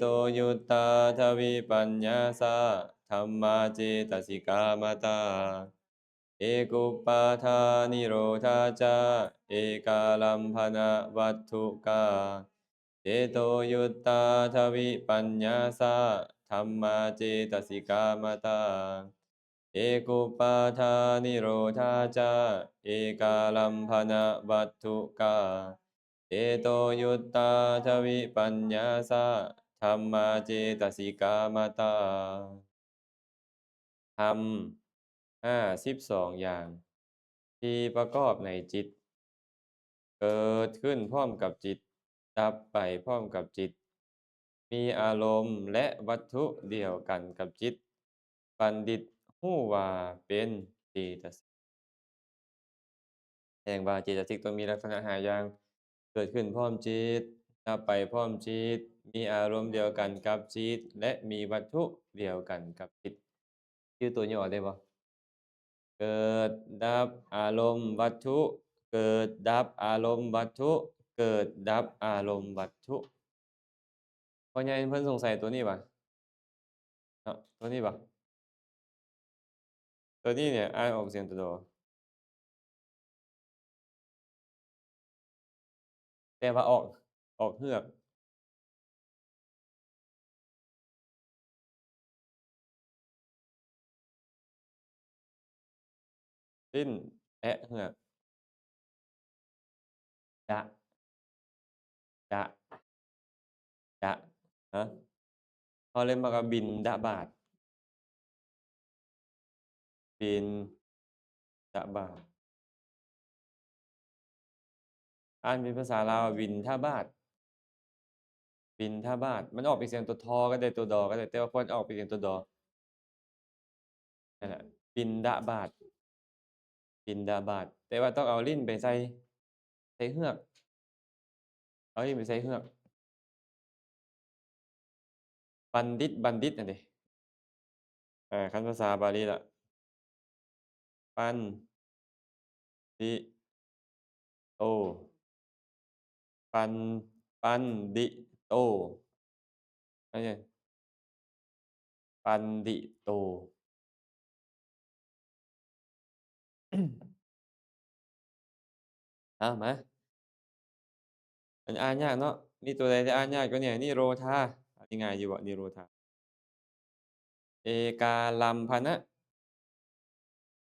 โตยุตตาทวิปัญญาสะธรรมาเจตสิกามตาเอกุปปาทานิโรธาจาเอกาลัมพนะวัตถุกาเจโตยุตตาทวิปัญญาสะธรรมาเจตสิกามตาเอกุปปาทานิโรธาจาเอกาลัมพนะวัตถุกาเจโตยุตตาทวิปัญญาสะธรรมาเจตสิกามตาธรรม52อย่างที่ประกอบในจิตเกิดขึ้นพร้อมกับจิตดับไปพร้อมกับจิตมีอารมณ์และวัตถุเดียวกันกับจิตบัณฑิตฮู้ว่าเป็นเจตสิกแสดงว่าเจตสิกต้องมีลักษณะ5อย่างเกิดขึ้นพร้อมจิตดับไปพร้อมจิตมีอารมณ์เดียวกันกับจิตและมีวัตถุเดียวกันกับจิตชื่อตัวย่อได้บ่เกิดดับอารมณ์วัตถุเกิดดับอารมณ์วัตถุเกิดดับอารมณ์วัตถุพ่อใหญ่เพิ่นสงสัยตัวนี้บ่เนาะตัวนี้บ่ตัวนี้เนี่ยอ่านออกเสียงตัวโดแต่ว่าออกเฮือกลิ้นแอะเฮือกจะจะจะฮะเขาเลยมากับบิณฑบาตบิณฑบาตอ่านเป็นภาษาลาววินทบาตบิณฑบาตมันออกเป็นเสียงตัวทอก็ได้ตัวดอก็ได้แต่ว่าควรออกเป็นเสียงตัวดอนั่นแหละบิณฑบาตบิณฑบาตแต่ว่าต้องเอาลิ้นไปใส่เฮือกเอาลิ้นไปใส่เฮือกบัณฑิตนั่นดิคันภาษาบาลีล่ะปันดิโตปันปันดิโตอันนี้ปันดิโตมาอันอ่านยากเนาะมีตัวใดที่อ่านยากกว่าเนี่ยนิโรธาอันนี้ง่ายอยู่บ่นิโรธาเอกาลัมพนะ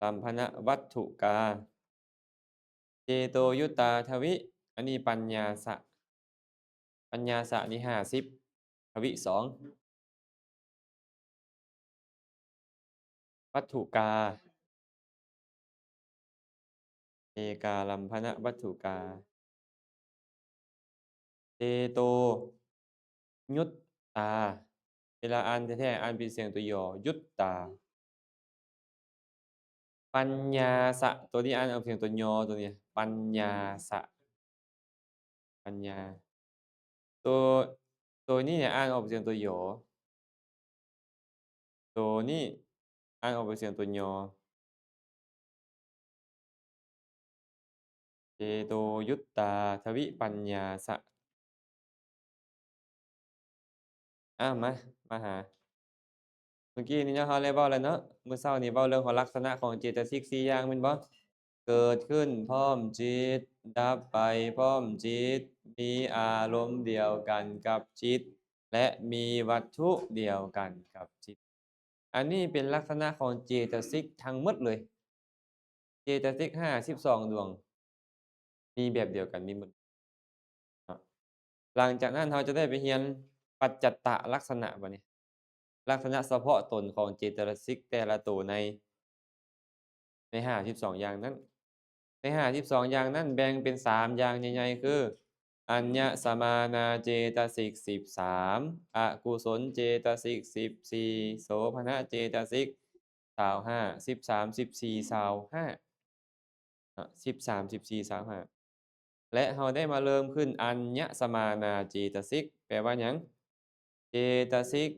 ลัมพนะวัตถุกาเจโตยุตตาทวิอันนี้ปัญญาสะปัญญาสะนี่50ทวิ2วัตถุกาเอกาลัมพนะวัตถุกาเจโตยุตตาเวลาอ่านแท้ๆอ่านเป็นเสียงตัวย่อยุตตาปัญญาสะตัวนี้อ่านออกเสียงตัวยอตัวนี้ปัญญาสะปัญญาตัวตัวนี้เนี่ยอ่านออกเสียงตัวยอตัวนี้อ่านออกเป็นเสียงตัวยอเจโตยุตตาทวิปัญญาสะมาหาเมื่อกี้นี้เราได้เว้าแล้วเนาะมื้อเช้านี้เว้าเรื่องของลักษณะของเจตสิก4อย่างแม่นบ่เกิดขึ้นพร้อมจิตดับไปพร้อมจิตมีอารมณ์เดียวกันกับจิตและมีวัตถุเดียวกันกับจิตอันนี้เป็นลักษณะของเจตสิกทั้งหมดเลยเจตสิก52ดวงมีแบบเดียวกันมีหมดเนาะหลังจากนั้นเราจะได้ไปเรียนปัจจัตตลักษณะบัดนี้ลักษณะเฉพาะตนของเจตสิกแต่ละตัวใน52อย่างนั้นใน52อย่างนั้นแบ่งเป็น3อย่างใหญ่ๆคืออัญญสมานาเจตสิก13อกุศลเจตสิก14โสภณเจตสิก25 13 14 2513 14 25และเราได้มาเริ่มขึ้นอัญญสมานาเจตสิกแปลว่าหยังเจตสิก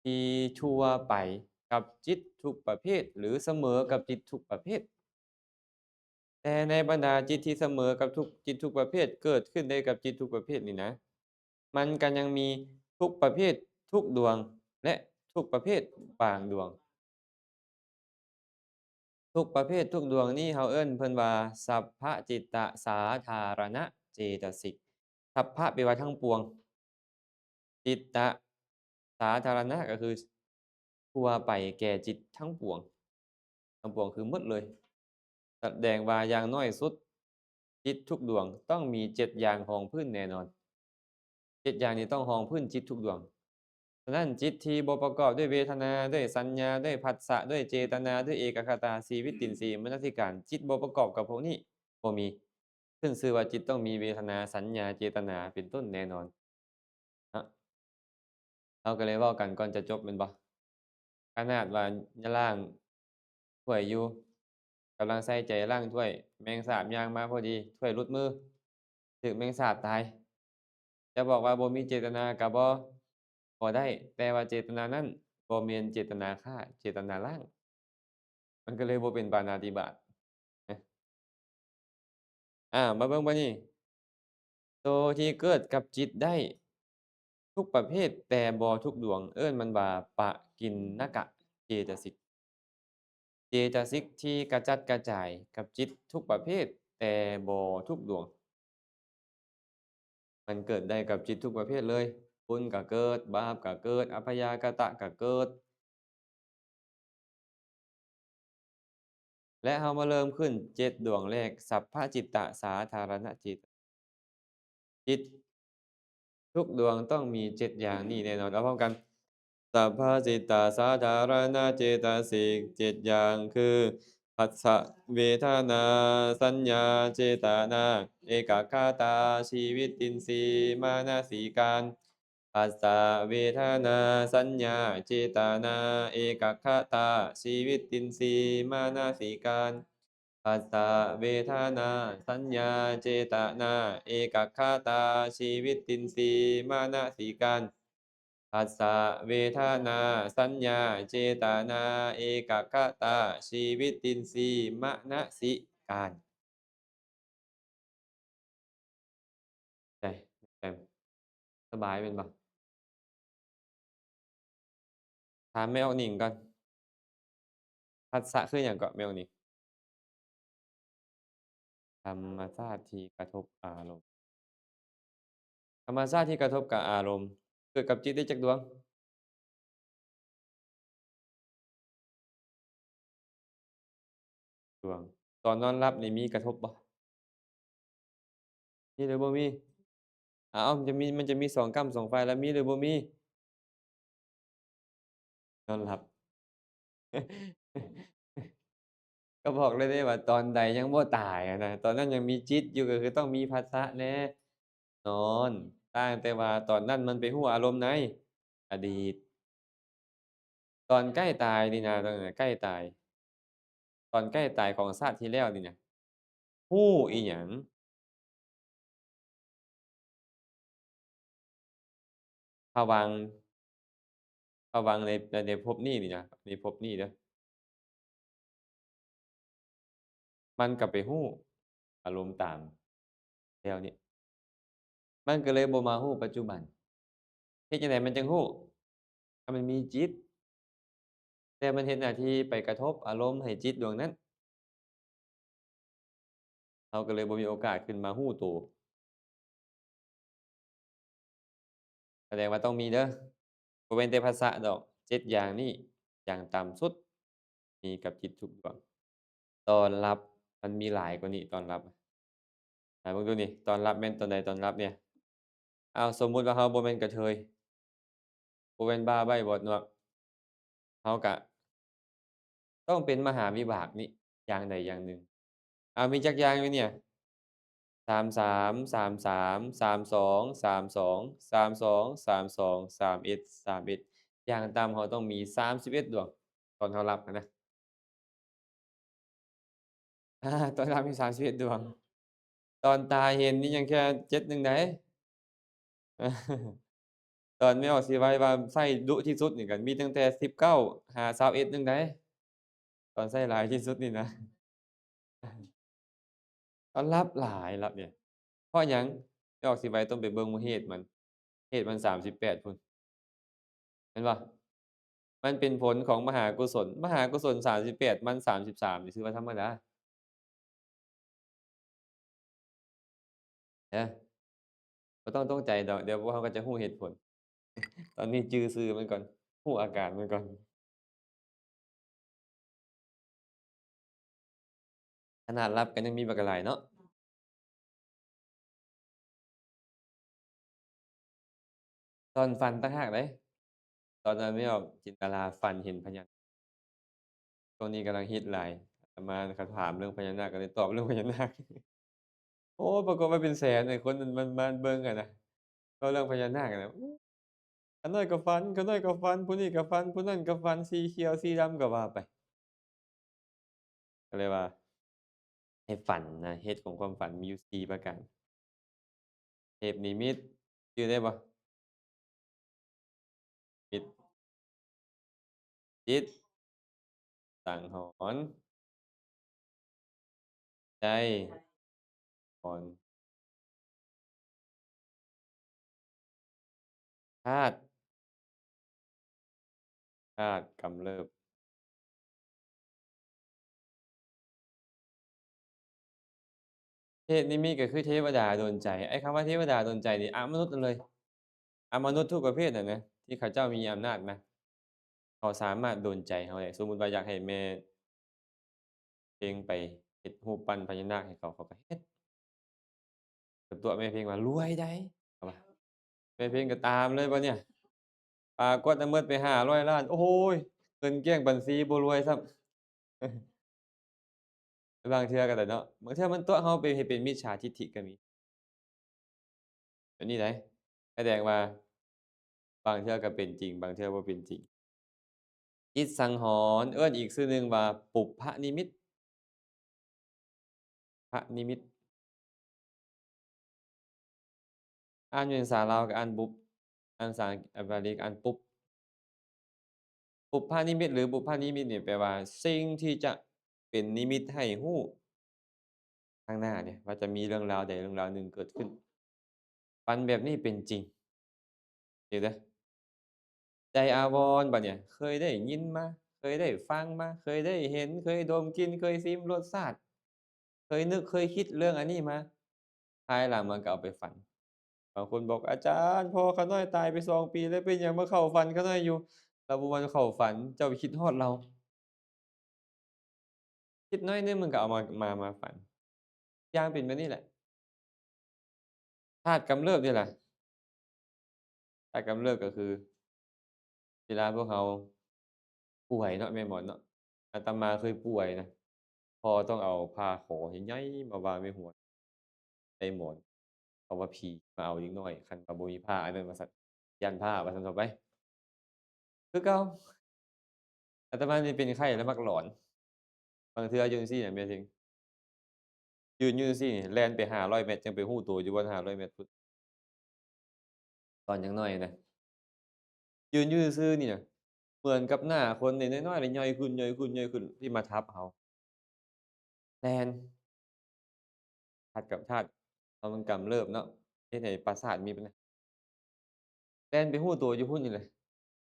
ที่ทั่วไปกับจิตทุกประเภทหรือเสมอกับจิตทุกประเภทแต่ในบรรดาจิตที่เสมอกับทุกจิตทุกประเภทเกิดขึ้นได้กับจิตทุกประเภทนี่นะมันก็ยังมีทุกประเภท ทุกดวงและทุกประเภทบางดวงทุกประเภททุกดวงนี้เราเอิ้นเพิ่นว่าสัพพจิตตสาธารณเจตสิกสัพพะแปลว่าทั้งปวงจิตตสาธารณะก็คือทั่วไปแก่จิตทั้งปวงทั้งปวงคือหมดเลยแสดงว่าอย่างน้อยสุดจิตทุกดวงต้องมี7อย่างรองพื้นแน่นอน7อย่างนี้ต้องรองพื้นจิตทุกดวง ฉะนั้นจิตที่บ่ประกอบด้วยเวทนาด้วยสัญญาด้วยผัสสะด้วยเจตนาด้วยเอกคตาสีวิตตินทรีย์มนสิการจิตบ่ประกอบกับพวกนี้บ่มีขึ้นชื่อว่าจิตต้องมีเวทนาสัญญาเจตนาเป็นต้นแน่นอนเนาะเราก็เลยเว้ากันก่อนจะจบแม่นบ่ขนาดว่าล้างถ้วยอยู่กำลังใส่ใจล้างถ้วยแมงสาบย่างมาพอดีถ้วยหลุดมือถูกแมงสาบตายจะบอกว่าบ่มีเจตนาก็บ่ได้แต่ว่าเจตนานั้นบ่แม่นเจตนาฆ่าเจตนาล้างมันก็เลยบ่เป็นปาณาติบาตนะมาเบิ่งบัดนี้ตัวที่เกิดกับจิตได้ทุกประเภทแต่บ่ทุกดวงเอิ้นมันว่าปกิณณกเจตสิกเจตสิกที่กระจัดกระจายกับจิตทุกประเภทแต่บ่ทุกดวงมันเกิดได้กับจิตทุกประเภทเลยบุญก็เกิดบาปก็เกิดอัพยากตะก็เกิด และเรามาเริ่มขึ้น7ดวงแรกสัพพจิตตสาธารณจิตจิตทุกดวงต้องมี7อย่างนี้แน่นอนเอาพร้อมกันสัพพจิตตสาธารณเจตสิก7อย่างคือผัสสะเวทนาสัญญาเจตนาเอกคตาชีวิตินทรีย์มนสิการผัสสะเวทนาสัญญาเจตนาเอกคตาชีวิตินทรีย์มนสิการ ผัสสะเวทนาสัญญาเจตนาเอกคตาชีวิตตินทรีย์มนสิการผัสสะเวทนาสัญญาเจตนาเอกคตาชีวิตตินทรีย์มนสิการได้แต่สบายเป็นบ่ถามแมวหนิงก่อนผัสสะคือหยังก็แมวหนิงธรรมชาติที่กระทบอารมณ์ธรรมชาติที่กระทบกับอารมณ์เกิดกับจิตได้จักดวงดวงตอนนอนหลับนี่มีกระทบบ่มีหรือบ่มี อ้าวมันจะมี2กรรม2ฝ่ายแล้วมีหรือบ่มีนอนหลับก็บอกเลยเด้ว่าตอนใดยังบ่ตายอะนะตอนนั้นยังมีจิตอยู่ก็คือต้องมีผัสสะแหน่นอนต่างแต่ว่าตอนนั้นมันไปรู้อารมณ์ในอดีตตอนใกล้ตายนี่นะตอนนั้นน่ะใกล้ตายตอนใกล้ตายของชาติที่แล้วนี่น่ะรู้อิหยังภวังค์ภวังค์ในภพนี้นี่นะในภพนี้เด้อมันก็ไปรู้อารมณ์ตามแล้วนี่มันก็เลยบ่มารู้ปัจจุบัน เฮ็ดจั่งใดมันจังรู้ถ้ามันมีจิตแต่มันเฮ็ดหน้าที่ไปกระทบอารมณ์ให้จิตดวงนั้นเราก็เลยบ่มีโอกาสขึ้นมารู้ตัวแสดงว่าต้องมีเด้อบ่แม่นแต่ผัสสะดอก7อย่างนี้อย่างต่ำสุดมีกับจิตทุกดวงตอนรับมันมีหลายกว่านี้ตอนรับอะเบิ่งดูนี่ตอนรับแม่นตอนใดตอนรับเนี่ยอ้าวสมมุติว่าเราบ่แม่นกระเทยบ่แม่นบ้าใบ้บอดนวกเราก็ต้องเป็นมหาวิบากนี้อย่างใดอย่างหนึ่งมีจักอย่างอยู่เนี่ย 33 33 32 32 32 32 31 31อย่างต่ำเราต้องมี31ดวงตอนเราหลับอะนะตอนหลับมี31ดวงตอนตายเห็นนี่ยังแค่7หนึ่งใดตอนแมวสิว่าไส้ดุที่สุดนี่ก็มีตั้งแต่19หา21หนึ่งใดตอนไส้หลายที่สุดนี่นะตอนหลับหลายหลับเนี่ยเพราะหยังแม่ออกสิไว้ต้องไปเบิ่งเหตุมันเหตุมัน38พู้น เห็นบ่มันเป็นผลของมหากุศลมหากุศล38มัน33นี่ถือว่าธรรมดาเด้อบ่ต้องตกใจดอกเดี๋ยวพวกเราก็จะรู้เหตุผลตอนนี้จื่อชื่อมันก่อนรู้อาการมันก่อนขนาดลับกันยังมีบักหลายเนาะตอนฝันต่างหากเดะตอนนั้นไม่ออกจินตนาฝันเห็นพญาช่วงนี้กำลังฮิตหลายอาตมาเขาถามเรื่องพญานาคก็เลยตอบเรื่องพญานาคโอ้ปรากฏว่าเป็นแสนไอ้คนมันมาเบิ่งอะนะเว้าเรื่องพญานาคอะนะอู้ขาน้อยก็ฝันขาน้อยก็ฝันผู้นี้ก็ฝันผู้นั้นก็ฝันสีเขียวสีดำก็ว่าไปก็เลยว่าให้ฝันนะเหตุของความฝันมีอยู่4ประการเทพนิมิตชื่อได้บ่จิตจิตสังหรณ์ใจก่อนธาตุธาตุกำเริบเทพนิมิตก็คือเทวดาดลใจไอ้คำว่าเทวดาดลใจนี่มนุษย์นั่นเลยมนุษย์ทุกประเภทอะนะที่เขาเจ้ามีอำนาจนะเขาสามารถดลใจเราได้สมมุติว่าอยากให้แม่เพลงไปเฮ็ดรูปปั้นพญานาคให้เขาเขาก็เฮ็ดแต่ตัวแม่เพลงว่ารวยได้เอาว่าแม่เพลงก็ตามเลยบัดเนี่ยปรากฏว่าหมดไป500,000,000โอ้โฮเงินเกลี้ยงบัญชีบ่รวยซ้ำ บางเทื่อก็ได้เนาะบางเทื่อมันตัวเราไปเฮ็ดเป็นมิจฉาทิฐิก็มีอันนี้ได้แสดงว่าบางเทื่อก็เป็นจริงบางเทื่อบ่เป็นจริงจิตสังหรณ์เอิ้นอีกชื่อหนึ่งว่าปุพพนิมิตพนิมิตอ่านอยู่ในภาษาลาวก็อ่านบุปอ่านภาษาบาลีก็อ่านปุ๊บปุพพนิมิตหรือบุพพนิมิตเนี่ยแปลว่าสิ่งที่จะเป็นนิมิตให้รู้ข้างหน้าเนี่ยว่าจะมีเรื่องราวใดเรื่องราวหนึ่งเกิดขึ้นฝันแบบนี้เป็นจริงเดี๋ยวเด้อ ใจอาวรณ์บัดเนี่ยเคยได้ยินมาเคยได้ฟังมาเคยได้เห็นเคยดมกลิ่นเคยลิ้มรสชาติเคยนึกเคยคิดเรื่องอันนี้มาภายหลังมันก็เอาไปฝันบางคนบอกอาจารย์พ่อข้าน้อยตายไป2 ปีแล้วเป็นหยังมาเข้าฝันข้าน้อยอยู่เราบ่มันเข้าฝันเจ้าไปคิดฮอดเราคิดน้อยหนึ่งมันก็เอามาฝันอย่างเป็นแบบนี้แหละธาตุกำเริบนี่แหละธาตุกำเริบก็คือเวลาพวกเราป่วยเนาะแม่นบ่เนาะอาตมาเคยป่วยนะพ่อต้องเอาผ้าขาวใหญ่ๆมาวางไว้หัว ใส่หมอนเพราะว่าผีมาเอาเด็กน้อยคันว่าบ่มีผ้าอันนั้นว่าซั่นย้านผ้าว่าซั่นเถาะไปคือเก่าอาตมานี่เป็นไข้แล้วมักหลอนบางเทื่ออยู่จั่งซี้น่ะแม่นถิงยืนอยู่จั่งซี้นี่แล่นไป500 เมตรจังไปฮู้ตัวอยู่บน500 เมตรพุ้นตอนยังน้อยนะยืนอยู่ซื่อๆนี่น่ะเหมือนกับหน้าคนนี่น้อยๆแล้วใหญ่ขึ้นๆๆที่มาทับเราแล่นธาตุกับธาตุพอมันกำเริบเนาะเฮ็ดให้ประสาทมีปัญหาแล่นไปฮู้ตัวอยู่พุ่นนี่แหละ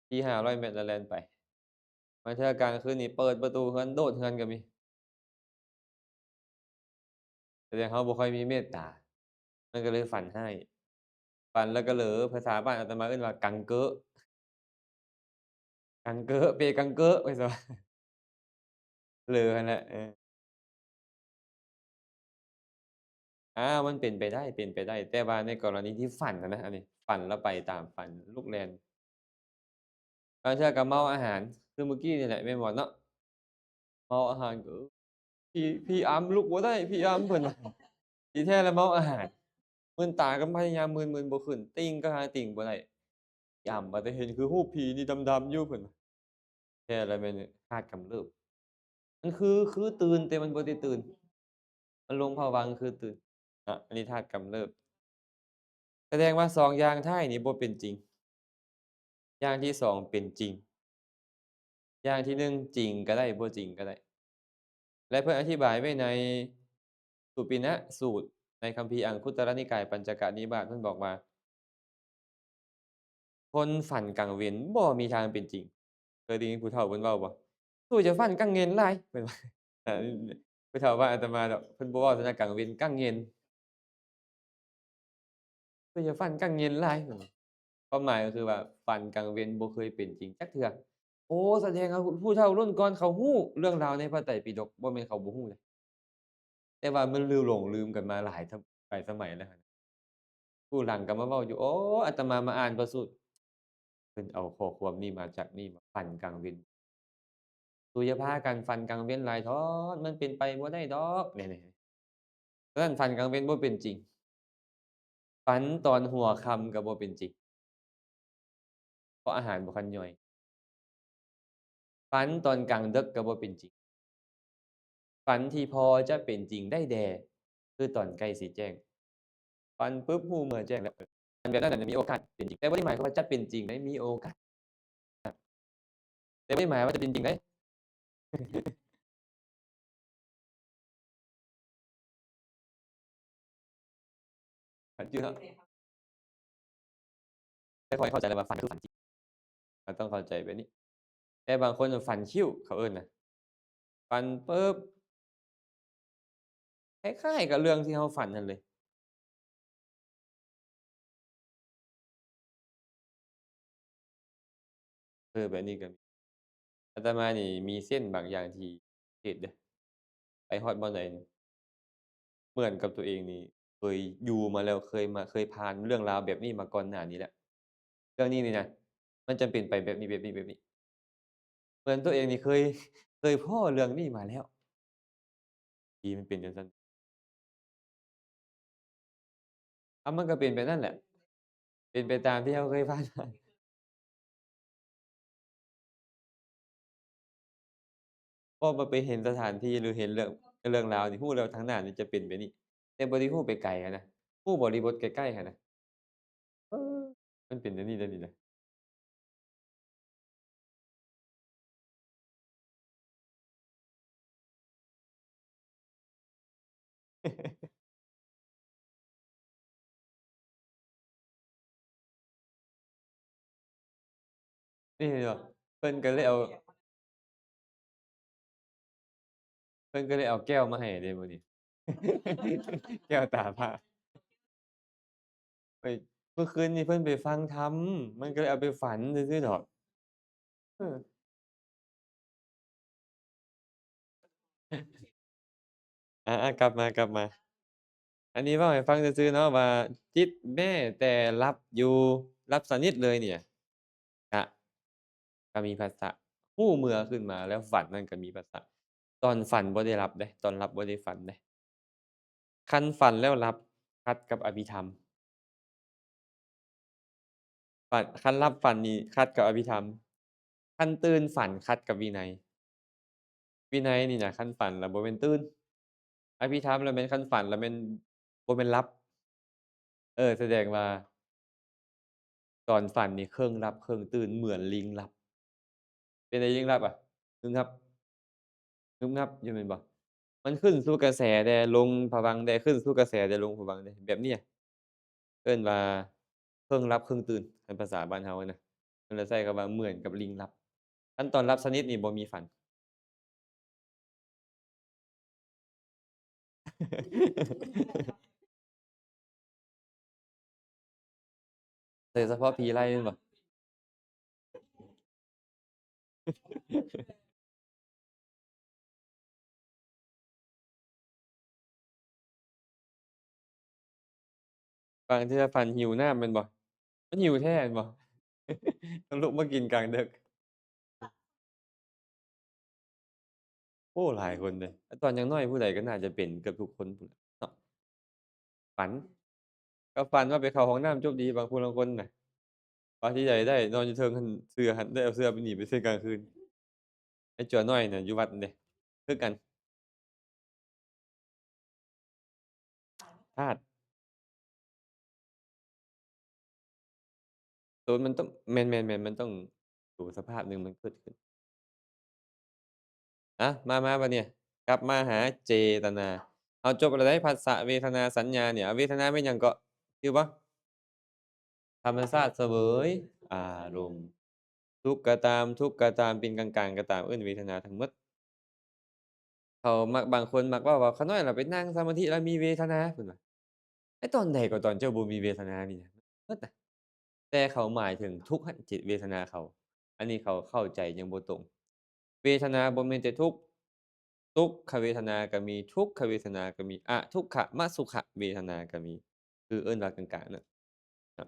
ขี่500 เมตรแล้วแล่นไป บางเทื่อกลางคืนนี่เปิดประตูเรือนโดดเรือนก็มีแสดงเขาบ่ค่อยมีเมตตามันก็เลยฝันร้ายฝันแล้วก็เหลอภาษาบ้านอาตมาเอิ้นว่ากังเก๊อะกังเก๊อะเปกังเก๊อะว่าซั่นว่าเหลอนั่นแหละเออมันเป็นไปได้เป็นไปได้แต่ว่าในกรณีที่ฝันอะนะอันนี้ฝันแล้วไปตามฝันลุกแล่นบางเทื่อก็เมาอาหารคือเมื่อกี้นี่แหละแม่นบ่เนาะเมาอาหารก็พี่อำลุกบ่ได้พี่อำเพิ่นว่าที่แท้แล้วเมาอาหารมึนตาก็พยายามมึนๆบ่ขึ้นติงก็หาติงบ่ได้ ย่ำว่าแต่เห็นคือรูปผีนี่ดำๆอยู่เพิ่นว่าแท้แล้วแม่นธาตุกำเริบมันคือตื่นแต่มันบ่ได้ตื่นมันลงภวังค์คือตื่นอันนี้ธาตุกำเริบแสดงว่า2อย่างท้ายนี้บ่เป็นจริงอย่างที่2เป็นจริงอย่างที่1จริงก็ได้บ่จริงก็ได้และเพิ่นอธิบายไว้ในสุปินะสูตรในคัมภีร์อังคุตรนิกายปัญจกนิบาตเพิ่นบอกว่า คนฝันกลางเว้นบ่มีทางเป็นจริงเคยได้ยินผู้เฒ่าเพิ่นเว้าบ่สู้จะฝันกลางเว้นหลายเพิ่นว่าอาผู้เฒ่าว่าอาตมาดอกเพิ่นบ่เว้าแต่กลางเว้นกลางเย็นสู้จะฝันกลางเย็นหลายเพิ่นว่าความหมายก็คือว่าฝันกลางเว้นบ่เคยเป็นจริงจักเทื่อโอ้แสดงว่าผู้เฒ่ารุ่นก่อนเขาฮู้เรื่องราวในพระไตรปิฎกบ่แม่นเขาบ่ฮู้เดะแต่ว่ามันหลงลืมกันมาหลายสมัยแล้วหั้นผู้หลังก็มาเว้าอยู่อ๋ออาตมามาอ่านพระสูตรเพิ่นเอาข้อความนี้มาจากนี่มาฝันกลางเว้น สู่อย่าพากันฝันกลางเว้นหลายท้อมันเป็นไปบ่ได้ดอกนี่ๆฉะนั้นฝันกลางเว้นบ่เป็นจริงฝันตอนหัวค่ำก็บ่เป็นจริงเพราะอาหารบ่ทันย่อยฝันตอนกลางดึกก็บ่เป็นจริงฝันที่พอจะเป็นจริงได้แด่คือตอนใกล้สิแจ้งฝันปุ๊บรู้เมื่อแจ้งแล้วฝันแบบนั้นน่ะมีโอกาสเป็นจริงแต่บ่ได้หมายความว่าจะเป็นจริงได้มีโอกาสแต่ไม่ได้หมายว่าจะเป็นจริงได้ฝันจริงเนาะแต่ข้อยเข้าใจแล้วว่าฝันคือฝันจริงเราต้องเข้าใจแบบนี้แต่บางคนน่ะฝันคิ้วเขาเอิ้นน่ะฝันปุ๊บ คล้ายๆกับเรื่องที่เราฝันนั่นเลยแบบนี้ก็มีอาตมานี่มีเส้นบางอย่างที่เฮ็ดเด้อไปฮอดบ่อนใดนี่เหมือนกับตัวเองนี่เคยอยู่มาแล้วเคยผ่านเรื่องราวแบบนี้มาก่อนหน้านี้แล้วเรื่องนี้นี่นะมันจะเป็นไปแบบนี้ๆๆเหมือนตัวเองนี่เคยพ้อเรื่องนี้มาแล้วที่มันเป็นจังซั่นอ้าวมันก็เป็นไปนั่นแหละเป็นไปตามที่เราเคยผ่านมาพอมาไปเห็นสถานที่หรือเห็นเรื่องราวนี่ฮู้แล้วทางหน้านี่จะเป็นแบบนี้แต่บ่ได้ฮู้ไปไกลหั้นนะฮู้บริบทใกล้ๆหั้นนะ เออมันเป็นอันนี้ได้นี่นะนี่เหรอเพิ่นก็เลยเอาเพิ่นก็เลยเอาแก้วมาให้เดะมื้อนี้แก้วตาพระไปเมื่อคืนนี้เพิ่นไปฟังธรรมมันก็เลยเอาไปฝันซื่อๆดอกเอออาๆกลับมาอันนี้เว้าให้ฟังซื่อๆเนาะว่าจิตแม้แต่หลับอยู่หลับสนิทเลยเนี่ยก็ก็มีผัสสะรู้เมื่อขึ้นมาแล้วฝันนั่นก็มีผัสสะตอนฝันบ่ได้หลับเดะตอนหลับบ่ได้ฝันเดะคันฝันแล้วหลับขัดกับอภิธรรม คันลับฝันนี่ขัดกับอภิธรรมคันตื่นฝันขัดกับวินัยวินัยนี่น่ะคันฝันแล้วบ่แม่นตื่นอภิธรรมแล้วแม่นคันฝันแล้วแม่นบ่แม่นหลับแสดงว่าตอนฝันนี่ครึ่งหลับครึ่งตื่นเหมือนลิงหลับเป็นไดลิงหลับอะงึบงับงึบงับอยู่แม่นบ่มันขึ้นสู่กระแสแดลงภวังค์แดขึ้นสู่กระแสแดลงภวังค์แดแบบเนี้ยเอิ้นว่าครึ่งหลับครึ่งตื่นคันภาษาบ้านเฮาอะนะเพิ่นเลยใช้คำว่าเหมือนกับลิงหลับคันตอนหลับสนิทนี่บ่มีฝัน โดยเฉพาะผีไล่แม่นบ่บางเทื่อฝันหิวน้ำแม่นบ่มันหิวแท้แม่นบ่ต้องลุกมากินกลางดึกโอ้หลายคนเลยแล้วตอนยังน้อยผู้ใดก็น่าจะเป็นเกือบทุกคนพู้นแหละเนาะฝันก็ฝันว่าไปเข้าห้องน้ำโชคดีบางผู้ลางคนน่ะกว่าที่ใหญ่ได้นอนอยู่เทิงหั้นเสื้อหั้นได้เอาเสื้อไปหนีบไปใส่กลางคืนไอ้จั่วน้อยน่ะอยู่วัดนั่นเดะคือกันธาตุโดนมันต้องแม่นๆๆมันต้องอยู่สภาพหนึ่งมันเกิดขึ้น อะมาบัดเนี่ยกลับมาหาเจตนาเอาจบแล้วได้ผัสสะเวทนาสัญญาเนี่ยเวทนาแม่นหยังก็ชื่อบ่ธรรมชาติเสวย อารมณ์สุขก็ตามทุกข์ก็ตามเป็นกลางๆก็ตามเอิ้นเวทนาทั้งหมดเขามักบางคนมักเว้าว่าขาน้อยล่ะไปนั่งสมาธิแล้วมีเวทนาเพิ่นว่าไอ้ตอนใดก็ตอนเจ้าบ่มีเวทนานี่นะเบิดน่ะแต่เขาหมายถึงทุกขจิตเวทนาเขาอันนี้เขาเข้าใจยังบ่ตรงเวทนาบ่แม่นแต่ทุกข์ทุกขเวทนาก็มีทุกขเวทนาก็มีอทุกขมสุขเวทนาก็มีคือเอิ้นว่ากลางๆน่ะครับ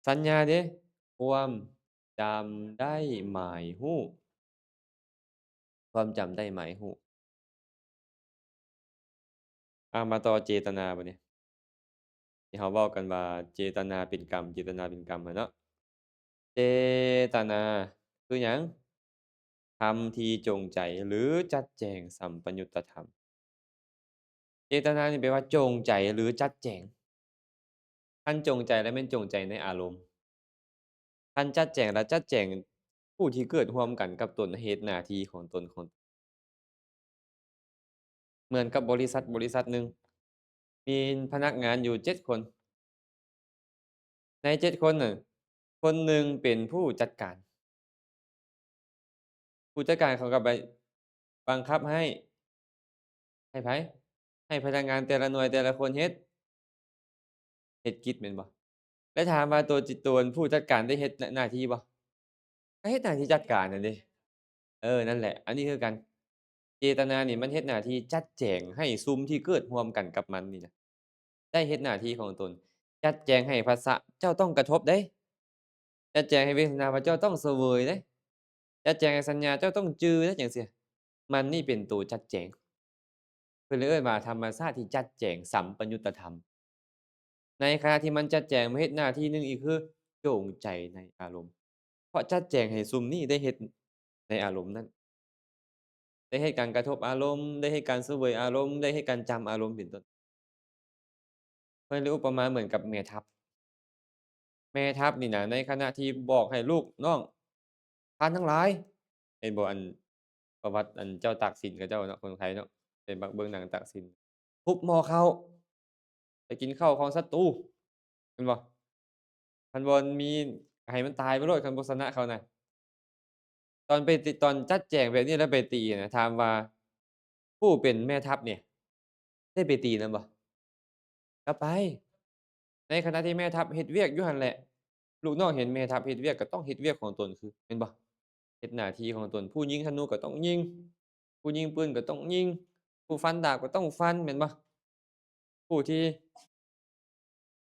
สัญญาเดะความจำได้หมายรู้ความจำได้หมายรู้มาต่อเจตนาบัดนี้ ที่เขาเว้ากันว่าเจตนาเป็นกรรมเจตนาเป็นกรรมอะเนาะเจตนาคือหยังทำที่จงใจหรือจัดแจงสัมปยุตตธรรมเจตนานี่แปลว่าจงใจหรือจัดแจงคันจงใจแล้วแม่นจงใจในอารมณ์คันจัดแจงแล้วจัดแจงผู้ที่เกิดร่วมกันกับตนเฮ็ดหน้าที่ของตนของเหมือนกับบริษัทหนึ่งมีพนักงานอยู่7คนใน7คนน่ะคนหนึ่งเป็นผู้จัดการผู้จัดการเขาก็ไปบังคับให้ไผให้พนักงานแต่ละหน่วยแต่ละคนเฮ็ดกิจแม่นบ่แล้วถามว่าตัวผู้จัดการได้เฮ็ดหน้าที่บ่ก็เฮ็ดหน้าที่จัดการนั่นเด้นั่นแหละอันนี้คือกันเจตนานี่มันเฮ็ดหน้าที่จัดแจงให้ซุมที่เกิดร่วมกันกับมันนี่น่ะได้เฮ็ดหน้าที่ของตนจัดแจงให้ภาษะเจ้าต้องกระทบเด้จัดแจงให้เวทนาว่าเจ้าต้องเสวยเด้จัดแจงให้สัญญาเจ้าต้องจือเด้จั่งซี้มันนี่เป็นตัวจัดแจงเพิ่นเลยเอิ้นว่าธรรมชาติที่จัดแจงสัมปยุตตธรรม ในขณะที่มันจัดแจงมาเฮ็ดหน้าที่หนึ่งอีกคือโจ่งใจในอารมณ์เพราะจัดแจงให้ซุมนี้ได้เฮ็ดในอารมณ์นั้นได้เฮ็ดการกระทบอารมณ์ได้เฮ็ดการเสวยอารมณ์ได้เฮ็ดการจำอารมณ์เป็นต้นเพิ่นเลยอุปมาเหมือนกับแม่ทัพนี่น่ะในขณะที่บอกให้ลูกน้องท่านทั้งหลายเห็นบ่อันประวัติอันเจ้าตากสินเขาเจ้าเนาะคนไทยเนาะได้มักเบิ่งหนังตากสินทุบหม้อข้าวไปกินข้าวของศัตรูแม่นบ่คันบ่มีให้มันตายไปโลดคันบ่ชนะเขาน่ะ ตอนจัดแจงแบบนี้แล้วไปตีน่ะถามว่าผู้เป็นแม่ทัพเนี่ยได้ไปตีนำบ่ก็ไปในขณะที่แม่ทัพเฮ็ดเวียกอยู่หั้นแหละลูกน้องเห็นแม่ทัพเฮ็ดเวียกก็ต้องเฮ็ดเวียกของตนคือแม่นบ่เฮ็ดหน้าที่ของตนผู้ยิงธนูก็ต้องยิงผู้ยิงปืนก็ต้องยิงผู้ฟันดาบก็ต้องฟันแม่นบ่ผู้ที่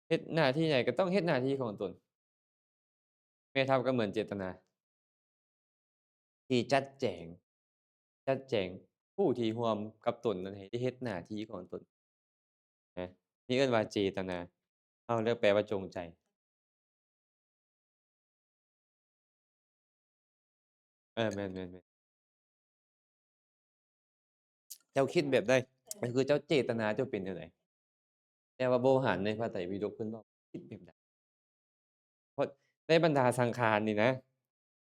เฮ็ดหน้าที่ใหญ่ก็ต้องเฮ็ดหน้าที่ของตนแม่ทัพก็เหมือนเจตนาที่จัดแจงผู้ที่ร่วมกับตนนั้นให้ได้เฮ็ดหน้าที่ของตน นะนี่เอิ้นว่าเจตนาอ้าวแล้วแปลว่าจงใจแม่นๆๆเจ้าคิดแบบใดก็คือเจ้าเจตนาเจ้าเป็นแนวใดแต่ว่าบ่หันในพระไตรปิฎกเพิ่นเว้าคิดแบบใดเพราะในบรรดาสังขารนี่นะ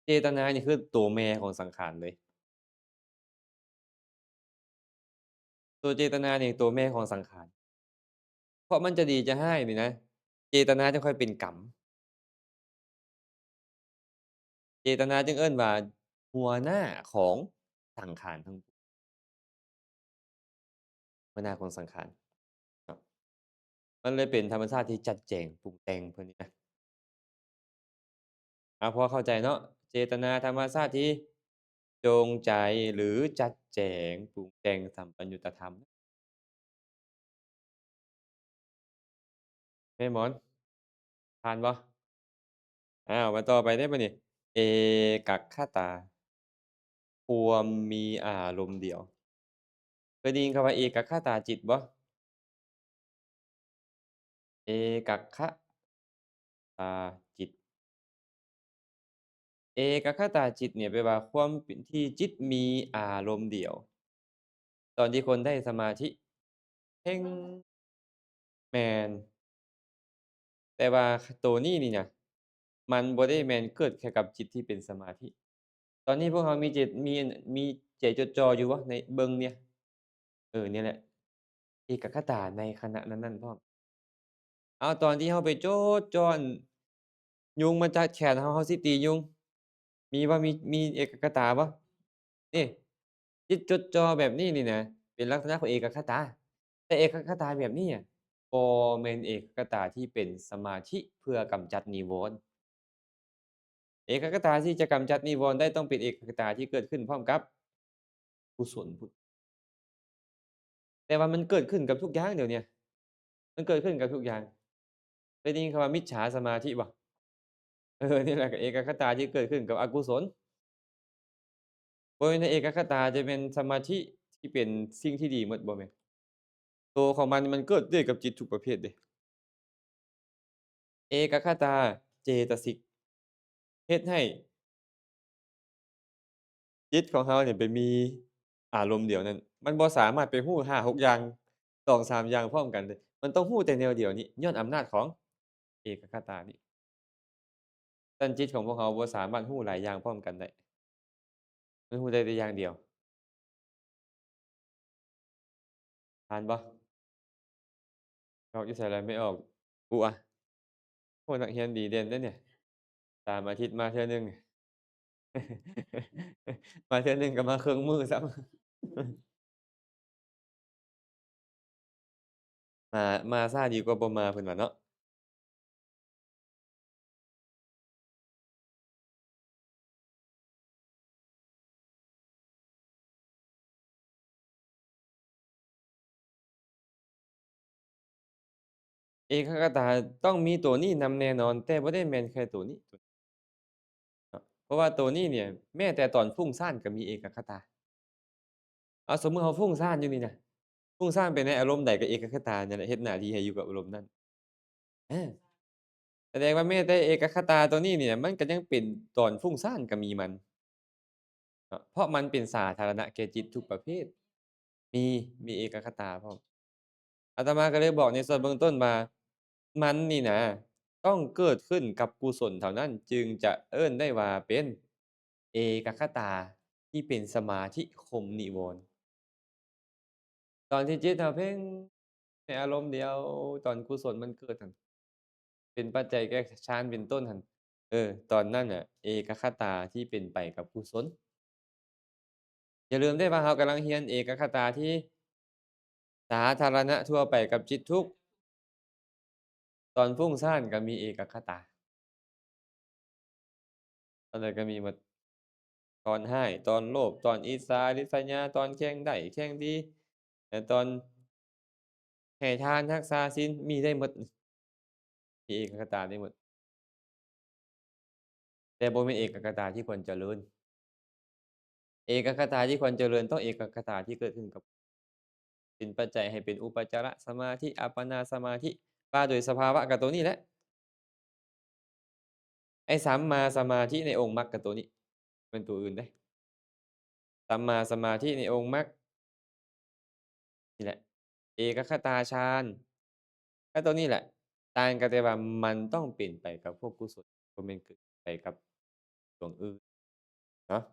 เจตนานี่คือตัวแม่ของสังขารเลยตัวเจตนานี่ตัวแม่ของสังขารเพราะมันจะดีจะร้ายนี่นะเจตนาจะค่อยเป็นกรรมเจตนาจึงเอิ้นว่าหัวหน้าของสังขารทั้งหัวหน้าของสังขารครับมันเลยเป็นธรรมชาติที่จัดแจงปรุงแต่งเพิ่นนี่นะ พอเข้าใจเนาะเจตนาธรรมชาติที่จงใจหรือจัดแจงปรุงแต่งสัมปัญญุตธรรมแม่นบ่ผ่านบ่มาต่อไปได้เปล่านี่เอกัคคตาความมีอารมณ์เดียวเคยได้ยินคำว่าเอกัคคตาจิตบ่เอกัคคะตาจิตเอกัคคตาจิตเนี่ยแปลว่าความเป็นที่จิตมีอารมณ์เดียวตอนที่คนได้สมาธิเพ่งแม่น แต่ว่าตัวนี้นี่น่ะมันบ่ได้แม่นเกิดแค่กับจิตที่เป็นสมาธิตอนนี้พวกเรามีใจจดจ่ออยู่บ่ในเบิ่งเนี่ยเนี่ยแหละเอกคตาในขณะนั้นๆพร้อมอ้าวตอนที่เราไปโจดจ้อน ยุงมาจัดแขนเราสิตียุงมีบ่มีเอกคตาบ่นี่จิตจดจ่อแบบนี้นี่นะเป็นลักษณะของเอกคตาแต่เอกคตาแบบนี้อะบ่แม่นเอกคตาที่เป็นสมาธิเพื่อกำจัดนิวรณ์เอกคตาที่จะกำจัดนิวรณ์ได้ต้องเป็นเอกคตาที่เกิดขึ้นพร้อมกับกุศลพุแต่ว่ามันเกิดขึ้นกับทุกอย่างเดี๋ยวเนี้ยมันเกิดขึ้นกับทุกอย่างเคยได้ยินคำว่ามิจฉาสมาธิบ่นี่แหละก็เอกคตาที่เกิดขึ้นกับอกุศล บ่แม่นในเอกคตาจะเป็นสมาธิที่เป็นสิ่งที่ดีหมดบ่แม่นตัวของมันเกิดได้กับจิตทุกประเภทเดะเอกคตาเจตสิกเฮ็ดให้จิตของเราเนี่ยไปมีอารมณ์เดียวนั้นมันบ่สามารถไปฮู้5-6อย่าง2-3อย่างพร้อมกันได้มันต้องฮู้แต่แนวเดียวนี้ย้อนอำนาจของเอกคตานี้แต่จิตของพวกเราบ่สามารถฮู้หลายอย่างพร้อมกันได้มันฮู้ได้แต่อย่างเดียวผ่านบ่ออกอยู่ไสแล้วไม่ออกอุอะโอ้นักเรียนดีเด่นเด้อเนี่ย3อาทิตย์มาเทื่อหนึ่ง มาเทื่อหนึ่งก็มาเครื่องมือซ้ำมาช้าดีกว่าบ่มาเพิ่นว่าเนาะเอกคตาต้องมีตัวนี้นำแน่นอนแต่บ่ได้แม่นแค่ตัวนี้ครับเพราะว่าตัวนี้เนี่ยแม้แต่ตอนฟุ้งซ่านก็มีเอกคตาสมมุติเราฟุ้งซ่านอยู่นี่น่ะฟุ้งซ่านไปในอารมณ์ใดก็เอกคตานั่นแหละเฮ็ดหน้าที่ให้อยู่กับอารมณ์นั้นอาแสดงว่าแม้แต่เอกคตาตัวนี้เนี่ยมันก็ยังเป็นตอนฟุ้งซ่านก็มีมันเพราะมันเป็นสาธารณะแก่จิตทุกประเภทมีมีเอกคตาพร้อม อาตมาก็เลยบอกในส่วนเบื้องต้นว่ามันนี่นะต้องเกิดขึ้นกับกุศลเท่านั้นจึงจะเอิ้นได้ว่าเป็นเอกคตาที่เป็นสมาธิข่มนิวรณ์ตอนที่จิตเราเพ่งในอารมณ์เดียวตอนกุศลมันเกิดหั้นเป็นปัจจัยแก่ฌานเป็นต้นหั้นตอนนั้นน่ะเอกคตาที่เป็นไปกับกุศลอย่าลืมเด้อว่าเรากำลังเรียนเอกคตาที่สาธารณะทั่วไปกับจิตทุกข์ตอนฟุ้งซ่านก็มีเอกคตา ตอนใดก็มีหมดตอนร้ายตอนโลภตอนอิจฉาริษยาตอนแข่งได้แข่งดีตอนให้ทานรักษาศีลมีได้หมดมีเอกคตาได้หมดแต่บ่แม่นเอกคตาที่ควรเจริญเอกคตาที่ควรเจริญต้องเอกคตาที่เกิดขึ้นกับเป็นปัจจัยให้เป็นอุปจารสมาธิอัปปนาสมาธิว่าโดยสภาวะก็ตัวนี้แหละไอ้สัมมาสมาธิในองค์มรรคก็ตัวนี้บ่แม่นตัวอื่นเดะสัมมาสมาธิในองค์มรรคนี่แหละเอกคตาฌาน ก็ตัวนี้แหละต่างกันแต่ว่ามันต้องเป็นไปกับพวกกุศลบ่แม่นเกิดไปกับดวงอื่นเนาะ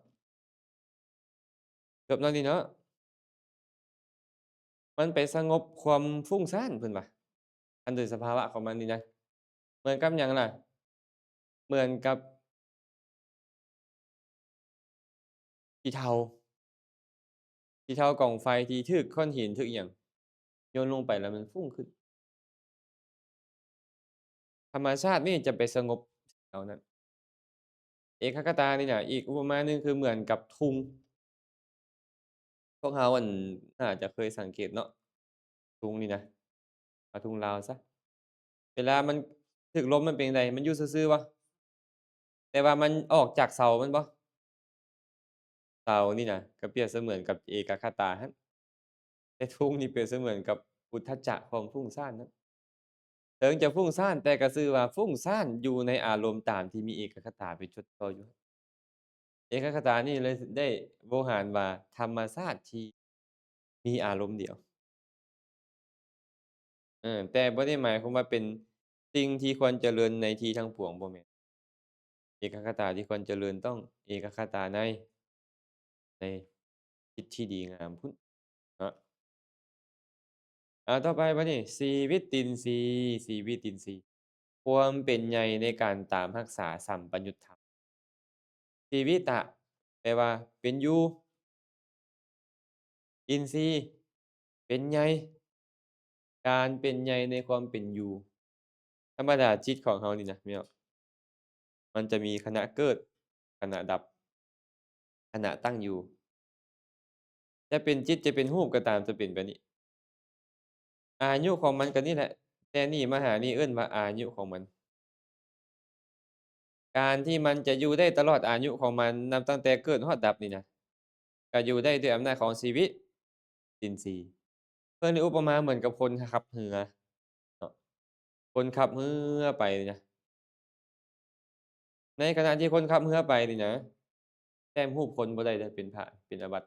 จบเนาะนี่เนาะมันไปสงบความฟุ้งซ่านเพิ่นว่าอันโดยสภาวะของมันนี่นะเหมือนกับหยังล่ะเหมือนกับขี้เถ้ากองไฟที่ถูกก้อนหินถูกอิหยังโยนลงไปแล้วมันฟุ้งขึ้นธรรมชาตินี่จะไปสงบเหล่านั้นเอกคตานี่น่ะอีกอุปมาหนึ่งคือเหมือนกับทุงพวกเราน่าจะเคยสังเกตเนาะทุงนี่นะเอาทุงลาวเสีย เวลามันถึกลมมันเป็นจั่งใดมันอยู่ซื่อๆบ่แต่ว่ามันออกจากเสาแม่นบ่เสานี่น่ะก็เปรียบเสมือนกับเอกคตาหั้นแต่ทุกข์นี่เปรียบเสมือนกับอุทธัจจะความฟุ้งซ่านนั้นถึงจะฟุ้งซ่านแต่ก็ชื่อว่าฟุ้งซ่านอยู่ในอารมณ์ตามที่มีเอกคตาไปจดจ่ออยู่เอกคตานี่เลยได้โวหารว่าธรรมชาติที่มีอารมณ์เดียวแต่บ่ได้หมายความว่าเป็นสิ่งที่ควรเจริญในที่ทั้งปวงบ่แม่นเอกคตาที่ควรเจริญต้องเอกคตาในทิศที่ดีงามพุ้นเนาะต่อไปบัดนี้สีวิตตินทรีย์สีวิตตินทรีย์ ความเป็นใหญ่ในการตามรักษาสัมปยุตธรรมชีวิตะแปลว่าเป็นอยู่อินทรีย์เป็นใหญ่การเป็นใหญ่ในความเป็นอยู่ธรรมดาจิตของเรานี่นะพี่น้องมันจะมีขณะเกิดขณะดับขณะตั้งอยู่จะเป็นจิตจะเป็นรูปก็ตามจะเป็นแบบนี้อายุของมันก็นี่แหละแต่นี่มาหานี่เอิ้นว่าอายุของมันการที่มันจะอยู่ได้ตลอดอายุของมันนับตั้งแต่เกิดฮอดดับนี่นะก็อยู่ได้ด้วยอำนาจของชีวิตอินทรีย์เพิ่นนี่อุปมาเหมือนกับคนขับเรือเนาะคนขับเรือไปนี่นะในขณะที่คนขับเรือไปนี่นะแต้มรูปคนบ่ได้เด้อเป็นพระเป็นอาบัติ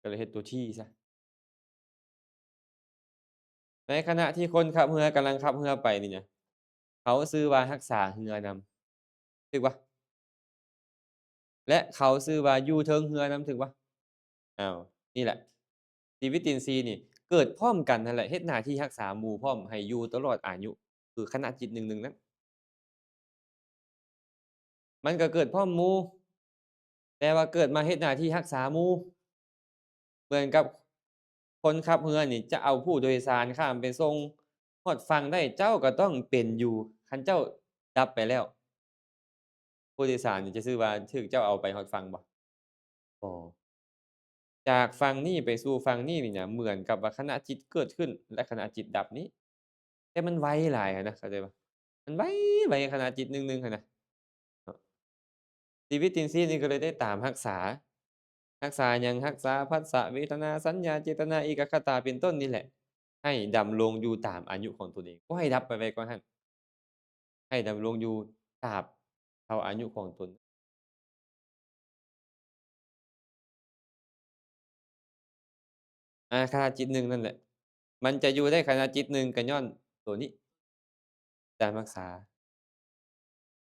ก็เลยเฮ็ดตัวที่ซะในขณะที่คนขับเรือกำลังขับเรือไปนี่นะเขาชื่อว่ารักษาเรือนำถูกเปล่าและเขาชื่อว่าอยู่เทิงเรือนำถูกเปล่าอ้าวนี่แหละชีวิตอินทรีย์นี่เกิดพร้อมกันนั่นแหละเฮ็ดหน้าที่รักษาหมู่พร้อมให้อยู่ตลอดอายุคือขณะจิตหนึ่งๆนั้นมันก็เกิดพร้อมหมู่แต่ว่าเกิดมาเฮ็ดหน้าที่รักษาหมู่เหมือนกับคนขับเรือนี่จะเอาผู้โดยสารข้ามไปส่งฮอดฝั่งได้เจ้าก็ต้องเป็นอยู่คันเจ้าดับไปแล้วผู้โดยสารนี่จะชื่อว่าถูกเจ้าเอาไปฮอดฝั่งบ่บ่จากฝั่งนี้ไปสู่ฝั่งนี้นี่น่ะเหมือนกับว่าขณะจิตเกิดขึ้นและขณะจิตดับนี้แต่มันไวหลายอะนะเข้าใจเปล่ามันไวขณะจิตหนึ่งๆหั้นน่ะเนาะชีวิตจริงซี้นี่ก็เลยได้ตามรักษารักษาหยังรักษาผัสสะเวทนาสัญญาเจตนาเอกคตาเป็นต้นนี่แหละให้ดำรงอยู่ตามอายุของตนเองบ่ให้ดับไปไวกว่าหั้นให้ดำรงอยู่ตราบเท่าอายุของตนขณะจิตหนึ่งนั่นแหละมันจะอยู่ได้ขณะจิตหนึ่งก็ญ้อนตัวนี้การรักษา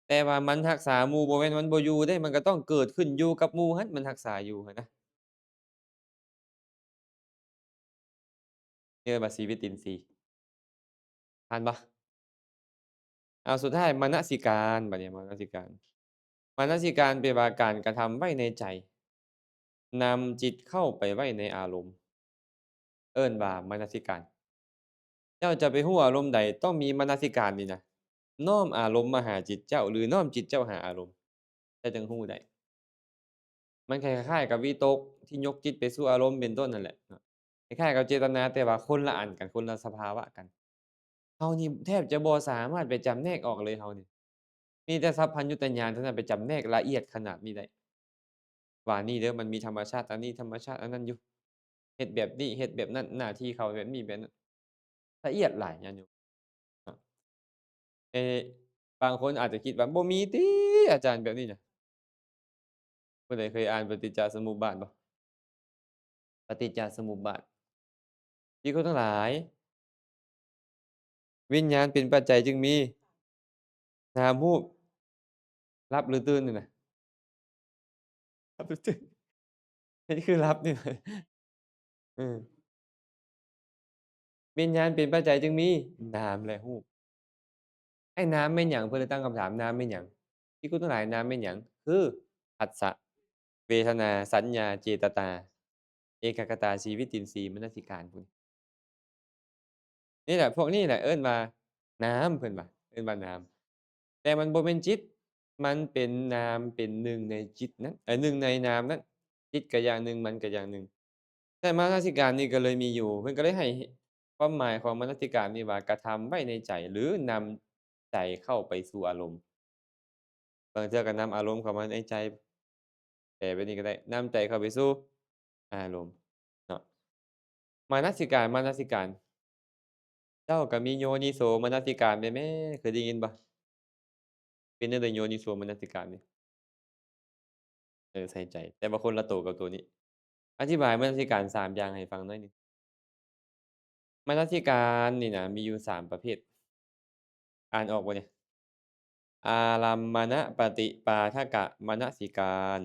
แต่ว่ามันรักษาหมู่บ่แม่นมันบ่อยู่เดะมันก็ต้องเกิดขึ้นอยู่กับหมู่หั้นมันรักษาอยู่หั้นนะนี่เอิ้นว่าชีวิตตินทรีย์ผ่านบ่อ้าวสุดท้ายมนสิการบัดนี้มนสิการมนสิการแปลว่าการกระทำไว้ในใจนำจิตเข้าไปไว้ในอารมณ์เอิ้นว่ามนสิการเจ้าจะไปรู้อารมณ์ใดต้องมีมนสิการนี่นะน้อมอารมณ์มาหาจิตเจ้าหรือน้อมจิตเจ้าหาอารมณ์เจ้าจังรู้ได้มันคล้ายๆกับวิตกที่ยกจิตไปสู่อารมณ์เป็นต้นนั่นแหละเนาะคล้ายๆกับเจตนาแต่ว่าคนละอันกันคนละสภาวะกัน เรานี่แทบจะบ่สามารถไปจำแนกออกเลยเรานี่มีแต่สัพพัญญุตญาณเท่านั้นไปจำแนกละเอียดขนาดนี้ได้ว่านี่เด้อมันมีธรรมชาติอันนี้ธรรมชาติอันนั้นอยู่เฮ็ดแบบนี้เฮ็ดแบบนั้นหน้าที่เขาแบบนี้แบบนั้นละเอียดหลายญาติโยมเนาะเอ่บางคนอาจจะคิดว่าบ่มีติอาจารย์แบบนี้น่ะผู้ใดเคยอ่านปฏิจจสมุปบาทบ่ปฏิจจสมุปบาทภิกษุทั้งหลายวิญญาณเป็นปัจจัยจึงมีนามรูปหลับหรือตื่นนี่น่ะหลับหรือตื่นอันนี้คือหลับนี่เออ วิญญาณเป็นปัจจัยจึงมีนามและรูปไอ้นามแม่นหยังเพิ่นเลยตั้งคำถามนามแม่นหยังที่คุณทั้งหลายนามแม่นหยังคือผัสสะเวทนาสัญญาเจตนาเอกคตาชีวิตินทรีย์มนสิการพวกนี้นี่แหละพวกนี้แหละเอิ้นว่านามเพิ่นว่าเอิ้นว่านามแต่มันบ่แม่นจิตมันเป็นนามเป็นหนึ่งในจิตนั้นหนึ่งในนามนั้นจิตก็อย่างหนึ่งมันก็อย่างหนึ่งแต่มนสิการนี่ก็เลยมีอยู่เพิ่นก็เลยให้ความหมายของมนสิการนี่ว่ากระทำไว้ในใจหรือนำใจเข้าไปสู่อารมณ์ บางเทื่อก็นำอารมณ์เข้ามาในใจแปลแบบนี้ก็ได้นำใจเข้าไปสู่อารมณ์เนาะมานสิการเจ้าก็มีโยนิโสมนสิการแม่นแหมเคยได้ยินบ่เป็นจั่งใดโยนิโสมนสิการนี่ใส่ใจแต่ว่าคนละตัวกับตัวนี้อธิบายมนสิการ3อย่างให้ฟังหน่อยหนึ่งมนสิการนี่นะมีอยู่3ประเภทอ่านออกบ่เนี่ยอารัมมณปฏิปาทกมนสิการ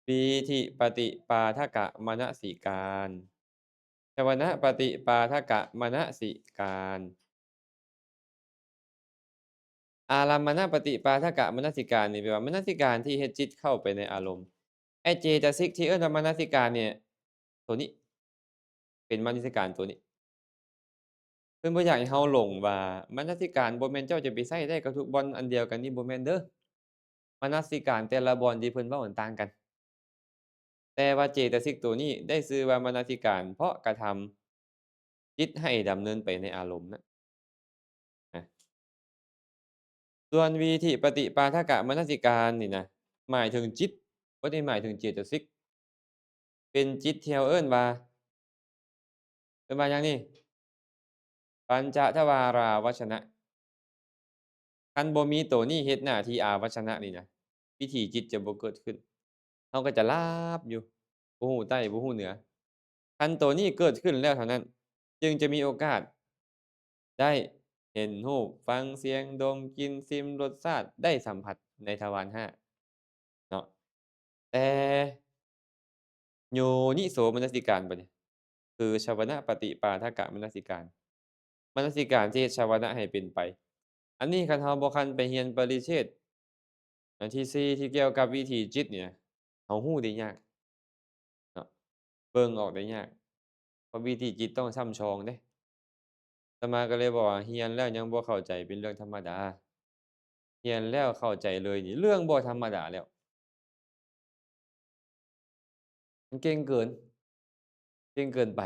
ปีธิปฏิปาทกมนสิการชวนะปฏิปาทกมนสิการ อารัมมณปฏิปาทกะมนสิการนี่แปลว่ามนสิการที่เฮ็ดจิตเข้าไปในอารมณ์ไอ้เจตสิกที่เอิ้นว่ามนสิการเนี่ยตัวนี้เป็นมนสิการตัวนี้เพิ่นบ่อยากให้เฮาหลงว่ามนสิการบ่แม่นเจ้าจะไปใช้ได้กับทุกบ่อนอันเดียวกันนี่บ่แม่นเด้อมนสิการแต่ละบ่อนที่เพิ่นเว้านั้นต่างกันแต่ว่าเจตสิกตัวนี้ได้ชื่อว่ามนสิการเพราะกระทำจิตให้ดำเนินไปในอารมณ์นั้นอา ส่วนวีธิปฏิปาทกะมนสิการนี่นะหมายถึงจิตบ่ได้หมายถึงเจตสิกเป็นจิตที่เราเอิ้นว่าหยังนี่ปัญจทวาราวัชนะคันบ่มีตัวนี้เฮ็ดหน้าที่อาวัชนะนี่นะวิถีจิตจะบ่เกิดขึ้นเราก็จะหลับอยู่บ่ฮู้ใต้บ่ฮู้เหนือคันตัวนี้เกิดขึ้นแล้วเท่านั้นจึงจะมีโอกาสได้เห็นรูปฟังเสียงดมกลิ่นชิมรสชาติได้สัมผัสในทวาร5เนาะแต่โยนิโสมนสิการบัดนี้คือชวนะปฏิปาทกะมนสิการมนสิการที่เฮ็ดชวนะให้เป็นไปอันนี้คันเราบ่คันไปเรียนปริเชษฐ์อันที่4ที่เกี่ยวกับวิถีจิตเนี่ยเรารู้ได้ยากเนาะเบิ่งออกได้ยากเพราะวิถีจิตต้องช่ำชองเด้อาตมาก็เลยบอกว่าเรียนแล้วยังบ่เข้าใจเป็นเรื่องธรรมดาเรียนแล้วเข้าใจเลยนี่เรื่องบ่ธรรมดาแล้วมันเก่งเกินเก่งเกินไป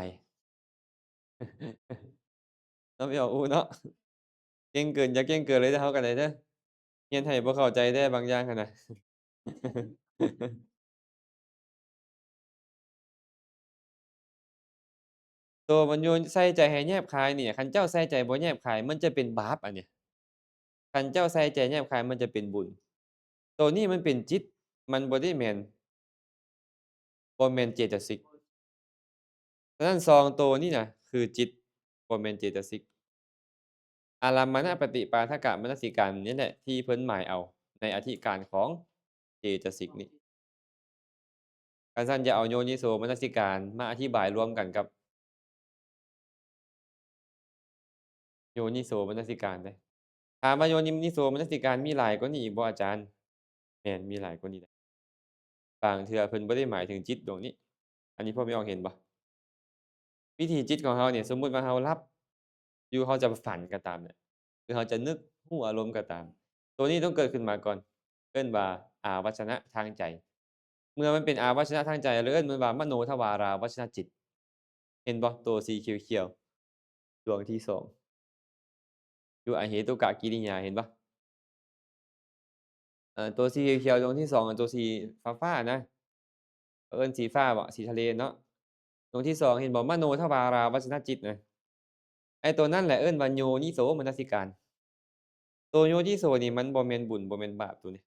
เนาะพี่เอาอู้เนาะ เก่งเกินอย่าเก่งเกินเลยเด้อเราก็ได้เด้อเรียนให้บ่เข้าใจเด้อบางอย่างหั้นน่ะตัวมันอยู่ใส่ใจให้แยบคายเนี่ยคันเจ้าใส่ใจบ่แยบคายมันจะเป็นบาปอันเนี้ยคันเจ้าใส่ใจแยบคายมันจะเป็นบุญตัวนี้มันเป็นจิตมันบ่ได้แม่นบ่แม่นเจตสิกฉะนั้นสองตัวนี้น่ะคือจิตบ่แม่นเจตสิกอารัมมณปฏิปาทกมนสิการนี่แหละที่เพิ่นหมายเอาในอธิการของเจตสิกนี่คันซั้นอย่าเอาโยนิโสมนสิการมาอธิบายรวมกันกับโยนิโสมนสิการเด้ ถามว่าโยนิโสมนสิการมีหลายกว่านี้อีกบ่อาจารย์แม่นมีหลายกว่านี้แหละบางเทื่อเพิ่นบ่ได้หมายถึงจิตดวงนี้อันนี้พ่อไม่ออกเห็นบ่วิถีจิตของเราเนี่ยสมมุติว่าเราหลับอยู่เราจะฝันก็ตามเนี่ยหรือเราจะนึกรู้อารมณ์ก็ตามตัวนี้ต้องเกิดขึ้นมาก่อนเอิ้นว่าอาวัชนะทางใจเมื่อมันเป็นอาวัชนะทางใจเราเอิ้นมันว่ามโนทวาราวัชนะจิตเห็นบ่ตัวสีเขียวๆดวงที่2อยู่อเหตุกกิริยาเห็นเปล่า ตัวสีเขียวๆตรงที่2กับตัวสีฟ้าๆนะเอิ้นสีฟ้าบ่สีทะเลเนาะตรงที่2เห็นบ่มโนทวาราวัชนจิตนะไอ้ตัวนั้นแหละเอิ้นว่าโยนิโสมนสิการตัวโยนิโสนี่มันบ่แม่นบุญบ่แม่นบาปตัวนี้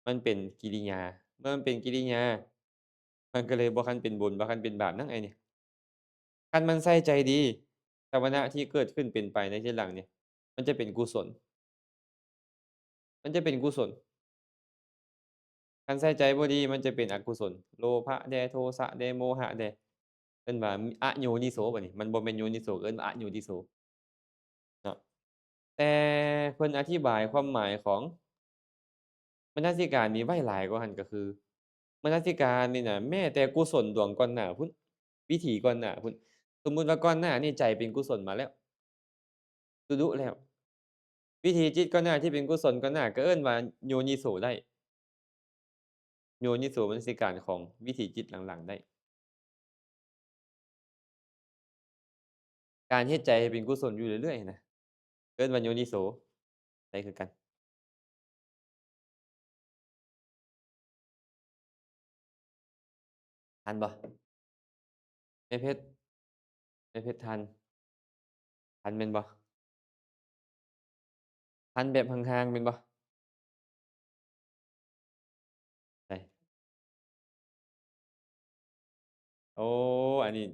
มันเป็นกิริยาเมื่อมันเป็นกิริยามันก็เลยบ่คันเป็นบุญบ่คันเป็นบาปนำไอ้นี่คันมันใส่ใจดีชาวนะที่เกิดขึ้นเป็นไปในทีหลังเนี่ยมันจะเป็นกุศลมันจะเป็นกุศล คันใส่ใจบ่ดีมันจะเป็นอกุศลโลภะแด่โทสะแด่โมหะแด่เอิ้นว่าอะโยนิโสบัดนี้มันบ่แม่นโยนิโสเอิ้นว่าอะโยนิโสเนาะแต่เพิ่นอธิบายความหมายของมนสิการนี่ไว้หลายกว่าหั้นก็คือมนสิการนี่น่ะแม้แต่กุศลดวงก่อนหน้าพุ้นวิถีก่อนหน้าพุ้นสมมุติว่าก่อนหน้านี่ใจเป็นกุศลมาแล้วดุๆแล้ววิถีจิตก่อนหน้าที่เป็นกุศลก่อนหน้าก็เอิ้นว่าโยนิโสได้โยนิโสมนสิการของวิถีจิตหลังๆได้ การเฮ็ดใจให้เป็นกุศลอยู่เรื่อยๆนะเอิ้นว่าโยนิโสได้คือกันทันบ่แม่เพชรแม่เพชรทันแม่นบ่ทันแบบห่างๆแม่นบ่ใช่โอ้อันนี้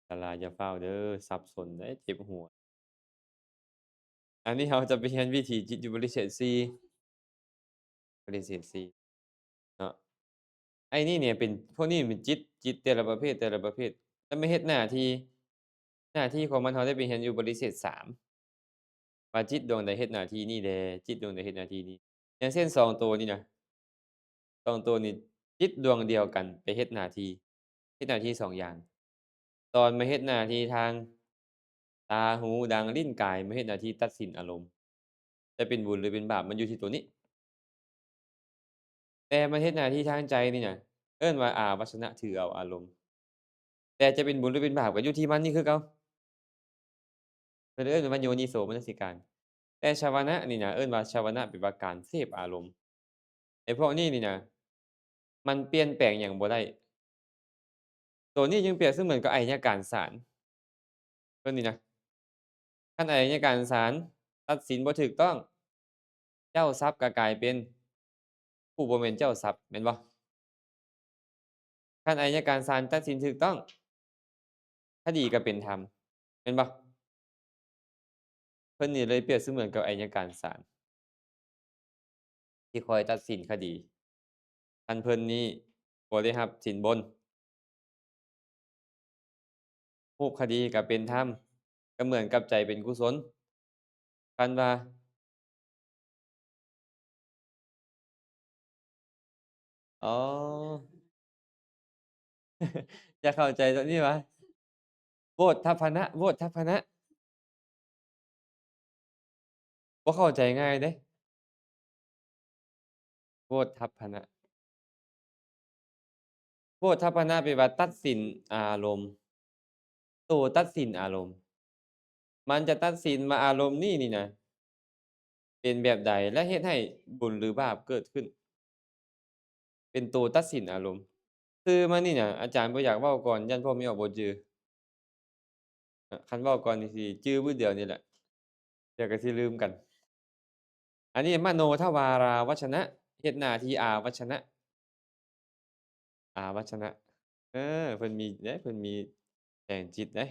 ดาราอย่าฟ้าวเด้อสับสนเด้เจ็บหัวอันนี้เราจะไปเรียนวิถีจิตอยู่บริเชษ4บริเชษ4เนาะไอ้นี่เนี่ยเป็นพวกนี้เป็นจิตแต่ละประเภทแต่ละประเภทแต่มาเฮ็ดหน้าที่ของมันเราได้ไปเรียนอยู่บริเชษ3 ว่าจิตดวงใดเฮ็ดหน้าที่นี้แหละจิตดวงใดเฮ็ดหน้าที่นี้อย่างเช่น2ตัวนี้น่ะ2ตัวนี้จิตดวงเดียวกันไปเฮ็ดหน้าที่2อย่างตอนมาเฮ็ดหน้าที่ทางตาหูดังลิ้นกายมาเฮ็ดหน้าที่ตัดสินอารมณ์จะเป็นบุญหรือเป็นบาปมันอยู่ที่ตัวนี้แต่มาเฮ็ดหน้าที่ทางใจนี่น่ะเอิ้นว่าอาวัชนะถือเอาอารมณ์แต่จะเป็นบุญหรือเป็นบาปก็อยู่ที่มันนี่คือเก่าเพิ่นเอิ้นว่าโยนิโสมนสิการแต่ชาวนะนี่น่ะเอิ้นว่าชาวนะแปลว่าการเสพอารมณ์ไอ้พวกนี้นี่น่ะมันเปลี่ยนแปลงหยังบ่ได้ ตัวนี้จึงเปรียบเสมือนกับอัยการศาลเพิ่นนี่นะคันอัยการศาลตัดสินบ่ถูกต้องเจ้าทรัพย์ก็กลายเป็นผู้บ่แม่นเจ้าทรัพย์แม่นบ่คันอัยการศาลตัดสินถูกต้องคดีก็เป็นธรรมแม่นบ่เพิ่นนี่เลยเปรียบเสมือนกับอัยการศาลที่คอยตัดสินคดีคันเพิ่นนี้บ่ได้รับสินบนรูปคดีก็เป็นธรรมก็เหมือนกับใจเป็นกุศลคันว่าอ๋อจะเข้าใจตรงนี้วะโวทัพพนะโวทัพพนะ บ่เข้าใจง่ายเดะโวทัพพนะโวทัพพนะแปลว่าตัดสินอารมณ์ตัวตัดสินอารมณ์มันจะตัดสินว่าอารมณ์นี้นี่นะเป็นแบบใดและเฮ็ดให้บุญหรือบาปเกิดขึ้นเป็นตัวตัดสินอารมณ์คือมันนี่น่ะอาจารย์บ่อยากเว้าก่อนย้านพวกไม่ออกบ่จือคันเว้าก่อนนี่สิจื้อมื้อเดียวนี่แหละเดี๋ยวก็สิลืมกันอันนี้มโนทวาราวัชนะเฮ็ดหน้าที่อาวัชนะอาวัชนะเออเพิ่นมีเดะเพิ่นมีแผนจิตเดะ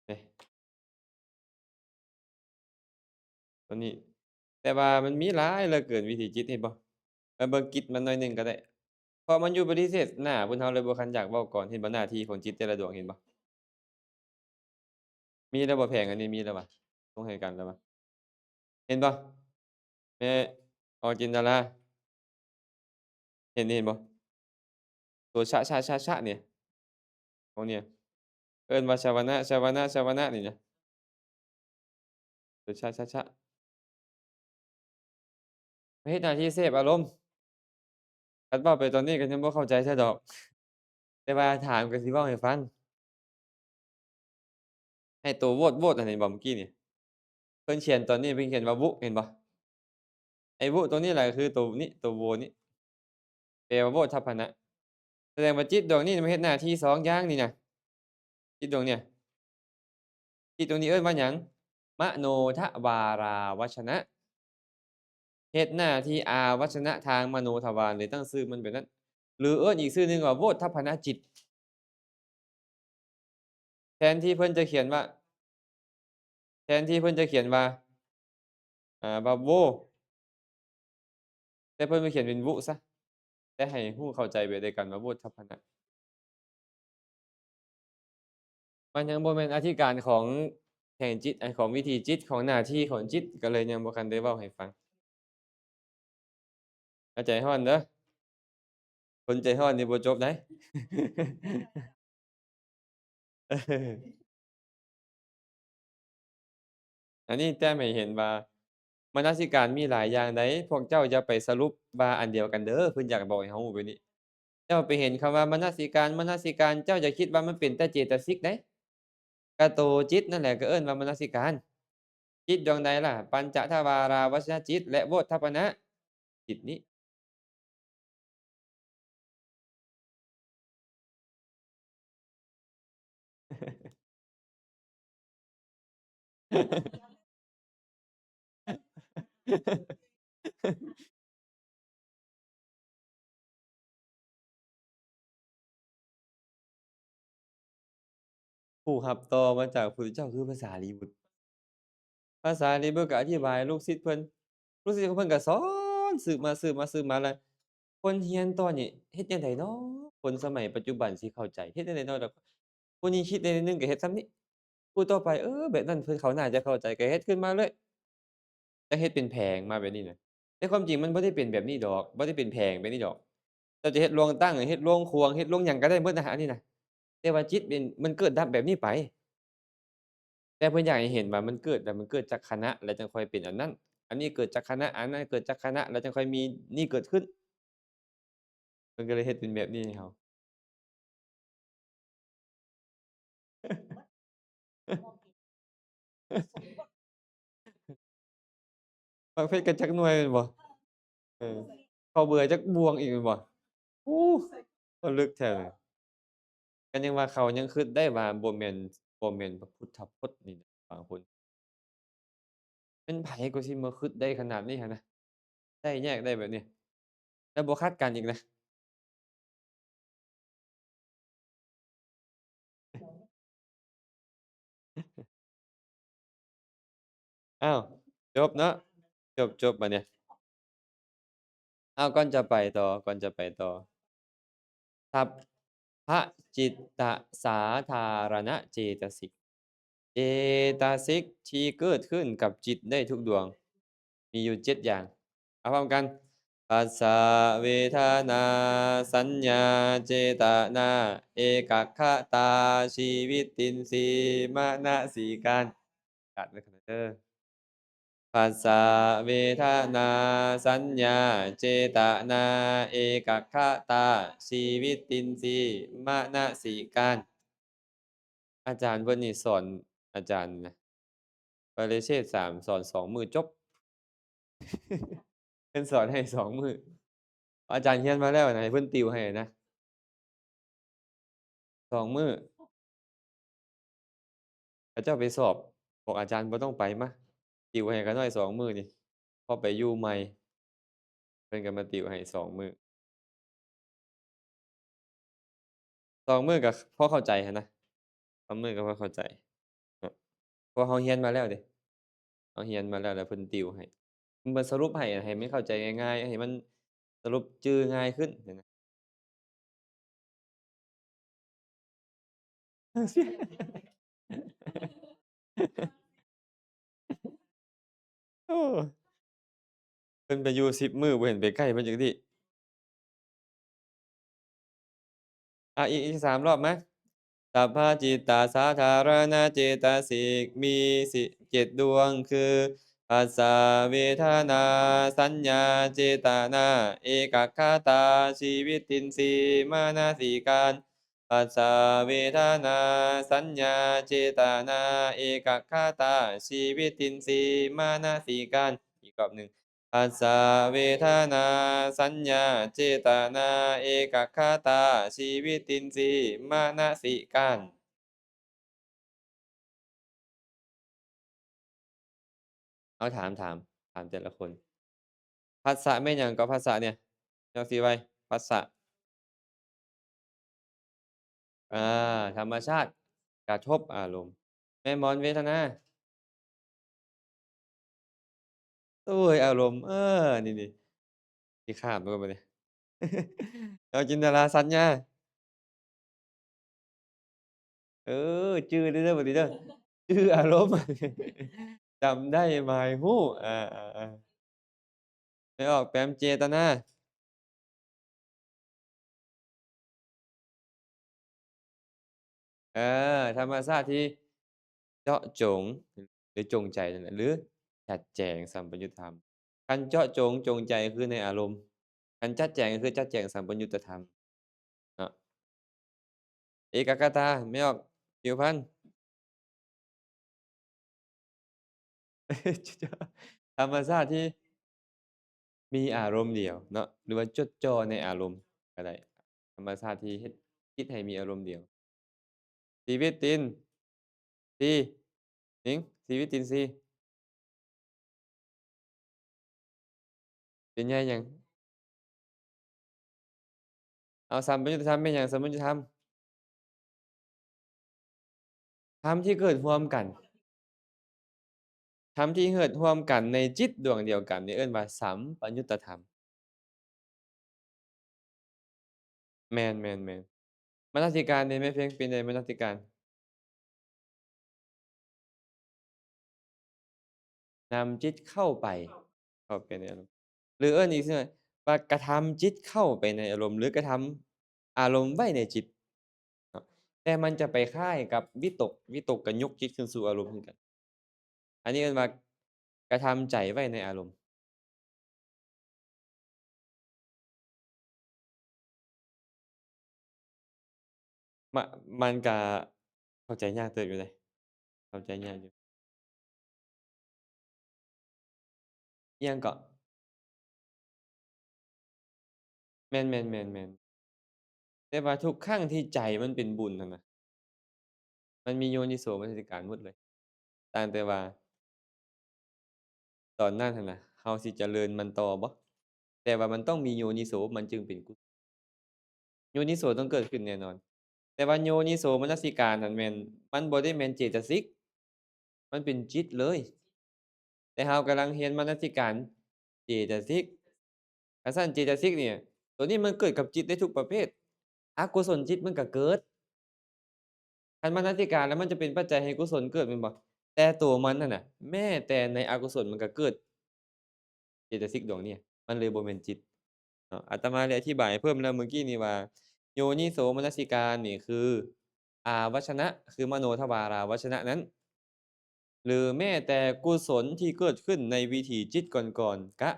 เดะ ตัวนี้แต่ว่ามันมีหลายเหลือเกินวิธีคิดเห็นบ่ไปเบิ่งจิตมันหน่อยหนึ่งก็ได้เพราะมันอยู่ปฏิเสธหน้าเพิ่นเราเลยบ่คันอยากเว้าก่อนเห็นบ่หน้าที่ของจิตแต่ละดวงเห็นบ่มีแล้วบ่แผงอันนี้มีแล้วบ่ส่งให้กันแล้วบ่เห็นบ่แม่ออจินดาราเห็นบ่ตัวชะเนี่ยตรงเนี้ยเอิ้นว่าชาวนะนี่นะตัวชะเฮ็ดหน้าที่เสพอารมณ์คันเว้าไปตอนนี้ก็ยังบ่เข้าใจเทื่อดอกแต่ว่าถามก็สิเว้าให้ฟังให้ตัวโวดอันนี้บ่เมื่อกี้นี่เพิ่นเขียนตอนนี้เพิ่นเขียนว่าวุเห็นบ่ ไอ้วุตัวนี้แหละคือตัวนี้ตัวโวนี้แปลว่าโวทัพพนะแสดงว่าจิตดวงนี้มันเฮ็ดหน้าที่2อย่างนี่น่ะจิตดวงเนี่ยจิตดวงนี้เอิ้นว่าหยังมโนทวาราวัชนะเฮ็ดหน้าที่อาวัชนะทางมโนทวารเลยตั้งชื่อมันแบบนั้นหรือเอิ้นอีกชื่อหนึ่งว่าโวทัพพนจิตแทนที่เพิ่นจะเขียนว่าแทนที่เพิ่นจะเขียนว่าว่าโวแต่เพิ่นไปเขียนเป็นวุเสียแต่ให้รู้เข้าใจไปด้วยกันว่าโวทัพพนะ มันยังบ่แม่นอธิการของแห่งจิตของวิถีจิตของหน้าที่ของจิตก็เลยยังบ่ทันได้เว้าให้ฟังอย่าใจร้อนเด้อคนใจร้อนนี่บ่จบได้เอออันนี้แต้มให้เห็นว่ามนสิการมีหลายอย่างใดพวกเจ้าอย่าไปสรุปว่าอันเดียวกันเด้อเพิ่นอยากบอกให้เรารู้แบบนี้เจ้าไปเห็นคำว่ามนสิการเจ้าอย่าคิดว่ามันเป็นแต่เจตสิกเดะก็ตัวจิตนั่นแหละก็เอิ้นว่ามนสิการจิตดวงใดล่ะปัญจทวาราวชจิตและโพธพนจิตนี้ ผู้รับต่อมาจากพระพุทธเจ้าคือพระสารีบุตรพระสารีบุตรก็อธิบายลูกศิษย์เพิ่นลูกศิษย์ของเพิ่นก็สอนสืบมาแล้วคนเรียนตอนนี้เฮ็ดจั่งใดน้อคนสมัยปัจจุบันสิเข้าใจเฮ็ดจั่งใดน้อดอก ผู้นี้คิดได้นิดหนึ่งก็เฮ็ดส่ำนี้ผู้ต่อไปแบบนั้นเพิ่นเขาน่าจะเข้าใจก็เฮ็ดขึ้นมาเลยแต่เฮ็ดเป็นแผงมาแบบนี้น่ะแต่ความจริงมันบ่ได้เป็นแบบนี้ดอกบ่ได้เป็นแผงแบบนี้ดอกเจ้าจะเฮ็ดโรงตั้งเฮ็ดโรงครัวเฮ็ดโรงหยังก็ได้เบิดนะอันนี้น่ะแต่ว่าจิตเป็นมันเกิดดับแบบนี้ไปแต่เพิ่นอยากให้เห็นว่ามันเกิดแล้วมันเกิดจากคณะแล้วจังค่อยเป็นอันนั้นอันนี้เกิดจากคณะอันนั้นเกิดจากคณะแล้วจังค่อยมีนี่เกิดขึ้นเพิ่นก็เลยเฮ็ดเป็นแบบนี้ให้เราฟังเพชรกันจักหน่วยแม่นบ่เออข้าวเบื่อจักบวงอีกแม่นบ่โอ้ก็ลึกแท้เลยก็ยังว่าเขายังคิดได้ว่าบ่แม่นพระพุทธพจน์นี่นะบางคนเป็นไผก็สิมาคิดได้ขนาดนี้หันนะได้แยกได้แบบนี้แล้วบ่คาดการณ์อีกนะอ้าวจบเนาะจบบัดเนี่ยอ้าวก่อนจะไปต่อสัพพจิตตสาธารณเจตสิก เจตสิกที่เกิดขึ้นกับจิตได้ทุกดวงมีอยู่7อย่างเอาพร้อมกันผัสสะเวทนาสัญญาเจตนาเอกคตาชีวิตตินทรีย์มนสิการตัดไว้ก่อนเด้อผัสสะเวทนาสัญญาเจตนาเอกคตาชีวิตตินทรีย์มนสิการอาจารย์เพิ่นนี่สอนอาจารย์นะ ปาริเชษฐ์3สอน2มื้อจบเพิ่นสอนให้2มื้ออาจารย์เขียนมาแล้วน่ะให้เพิ่นติวให้นะ2มื้อเขาเจ้าไปสอบบอกอาจารย์บ่ต้องไปมาติวให้ก็น้อย2มื้อนี่พอไปอยู่ใหม่เพิ่นก็มาติวให้2มื้อ2มื้อก็พอเข้าใจหันนะ2มื้อก็พอเข้าใจครับเพราะเราเรียนมาแล้วเดะเราเรียนมาแล้วแล้วเพิ่นติวให้เพิ่นสรุปให้มันเข้าใจง่ายๆให้มันสรุปจื้อง่ายขึ้นหั้นนะโอ้เพิ่นไปอยู่10มื้อบ่เห็นไปใกล้เพิ่นจักที อีก3รอบไหมสัพพจิตตสาธารณเจตสิกมี7ดวงคือผัสสะเวทนาสัญญาเจตนาเอกคตาชีวิตตินทรีย์มนสิการผัสสะเวทนาสัญญาเจตนาเอกคตาชีวิตตินทรีย์มนสิการอีกรอบหนึ่ง ผัสสะเวทนาสัญญาเจตนาเอกคตาชีวิตตินทรีย์มนสิการเอาถามแต่ละคนผัสสะแม่นหยังก็ผัสสะเนี่ยจักสิไว้ผัสสะอาธรรมชาติกระทบอารมณ์แม่นบ่เวทนาโอ๊ยอารมณ์นี่ๆสิข้ามไปก่อนบัดนี้เอาจินตนาสัญญาจื้อเด้อเด้อบัดนี้เด้อจื้ออารมณ์จำได้หมายรู้อาๆๆนึกออกแปมเจตนา เอธรรมชาติที่เจาะจงหรือจงใจนั่นแหละหรือจัดแจงสัมปยุตธรรมคันเจาะจงจงใจคือในอารมณ์คันจัดแจงก็คือจัดแจงสัมปยุตธรรมเนาะเอกคตาไม่ออกผิวพรรณธรรมชาติที่มีอารมณ์เดียวเนาะหรือว่าจดจ่อในอารมณ์ก็ได้ธรรมชาติที่เฮ็ดคิดให้มีอารมณ์เดียวชีวิตตินทรีย์หนิงชีวิตตินทรีย์เป็นใหญ่หยังเอาสัมปยุตธรรมแม่นหยังสัมปยุตธรรมธรรมที่เกิดพร้อมกัน ธรรมที่เกิดร่วมกันในจิตดวงเดียวกันนี่เอิ้นว่าสัมปยุตตธรรมแม่นๆๆ มนสิการนี่แม่เพียงเป็นใดมนสิการนำจิตเข้าไปเข้าไปในอารมณ์หรือเอิ้นอีกชื่อหนึ่งว่ากระทำจิตเข้าไปในอารมณ์หรือกระทำอารมณ์ไว้ในจิตเนาะแต่มันจะไปคล้ายกับวิตกก็ยกจิตขึ้นสู่อารมณ์คือกันอันนี้เอิ้นว่ากระทำใจไว้ในอารมณ์มะมันก็เข้าใจยากเติบอยู่เดะเข้าใจยากอยู่อิหยังก็แม่นๆๆแต่ว่าทุกครั้งที่ใจมันเป็นบุญนั่นน่ะมันมีโยนิโสมนสิการหมดเลยต่างแต่ว่าตอนนั้นหั่นน่ะเราสิเจริญมันต่อบ่แต่ว่ามันต้องมีโยนิโสมันจึงเป็นกุศลโยนิโสต้องเกิดขึ้นแน่นอนแต่ว่าโยนิโสมนสิการนั่นแม่นมันบ่ได้แม่นเจตสิกมันเป็นจิตเลยแต่เรากำลังเรียนมนสิการเจตสิกถ้าซั้นเจตสิกเนี่ยตัวนี้มันเกิดกับจิตได้ทุกประเภทอกุศลจิตมันก็เกิด คันมนสิการแล้วมันจะเป็นปัจจัยให้กุศลเกิดแม่นบ่แต่ตัวมันนั่นน่ะแม้แต่ในอกุศลมันก็เกิดเจตสิกดวงเนี้ยมันเลยบ่แม่นจิตเนาะอาตมาได้อธิบายเพิ่มแล้วเมื่อกี้นี้ว่าโยนิโสมนสิการนี่คือวัชนะคือมโนทวาราวชนะนั้นหรือแม้แต่กุศลที่เกิดขึ้นในวิถีจิตก่อนๆก็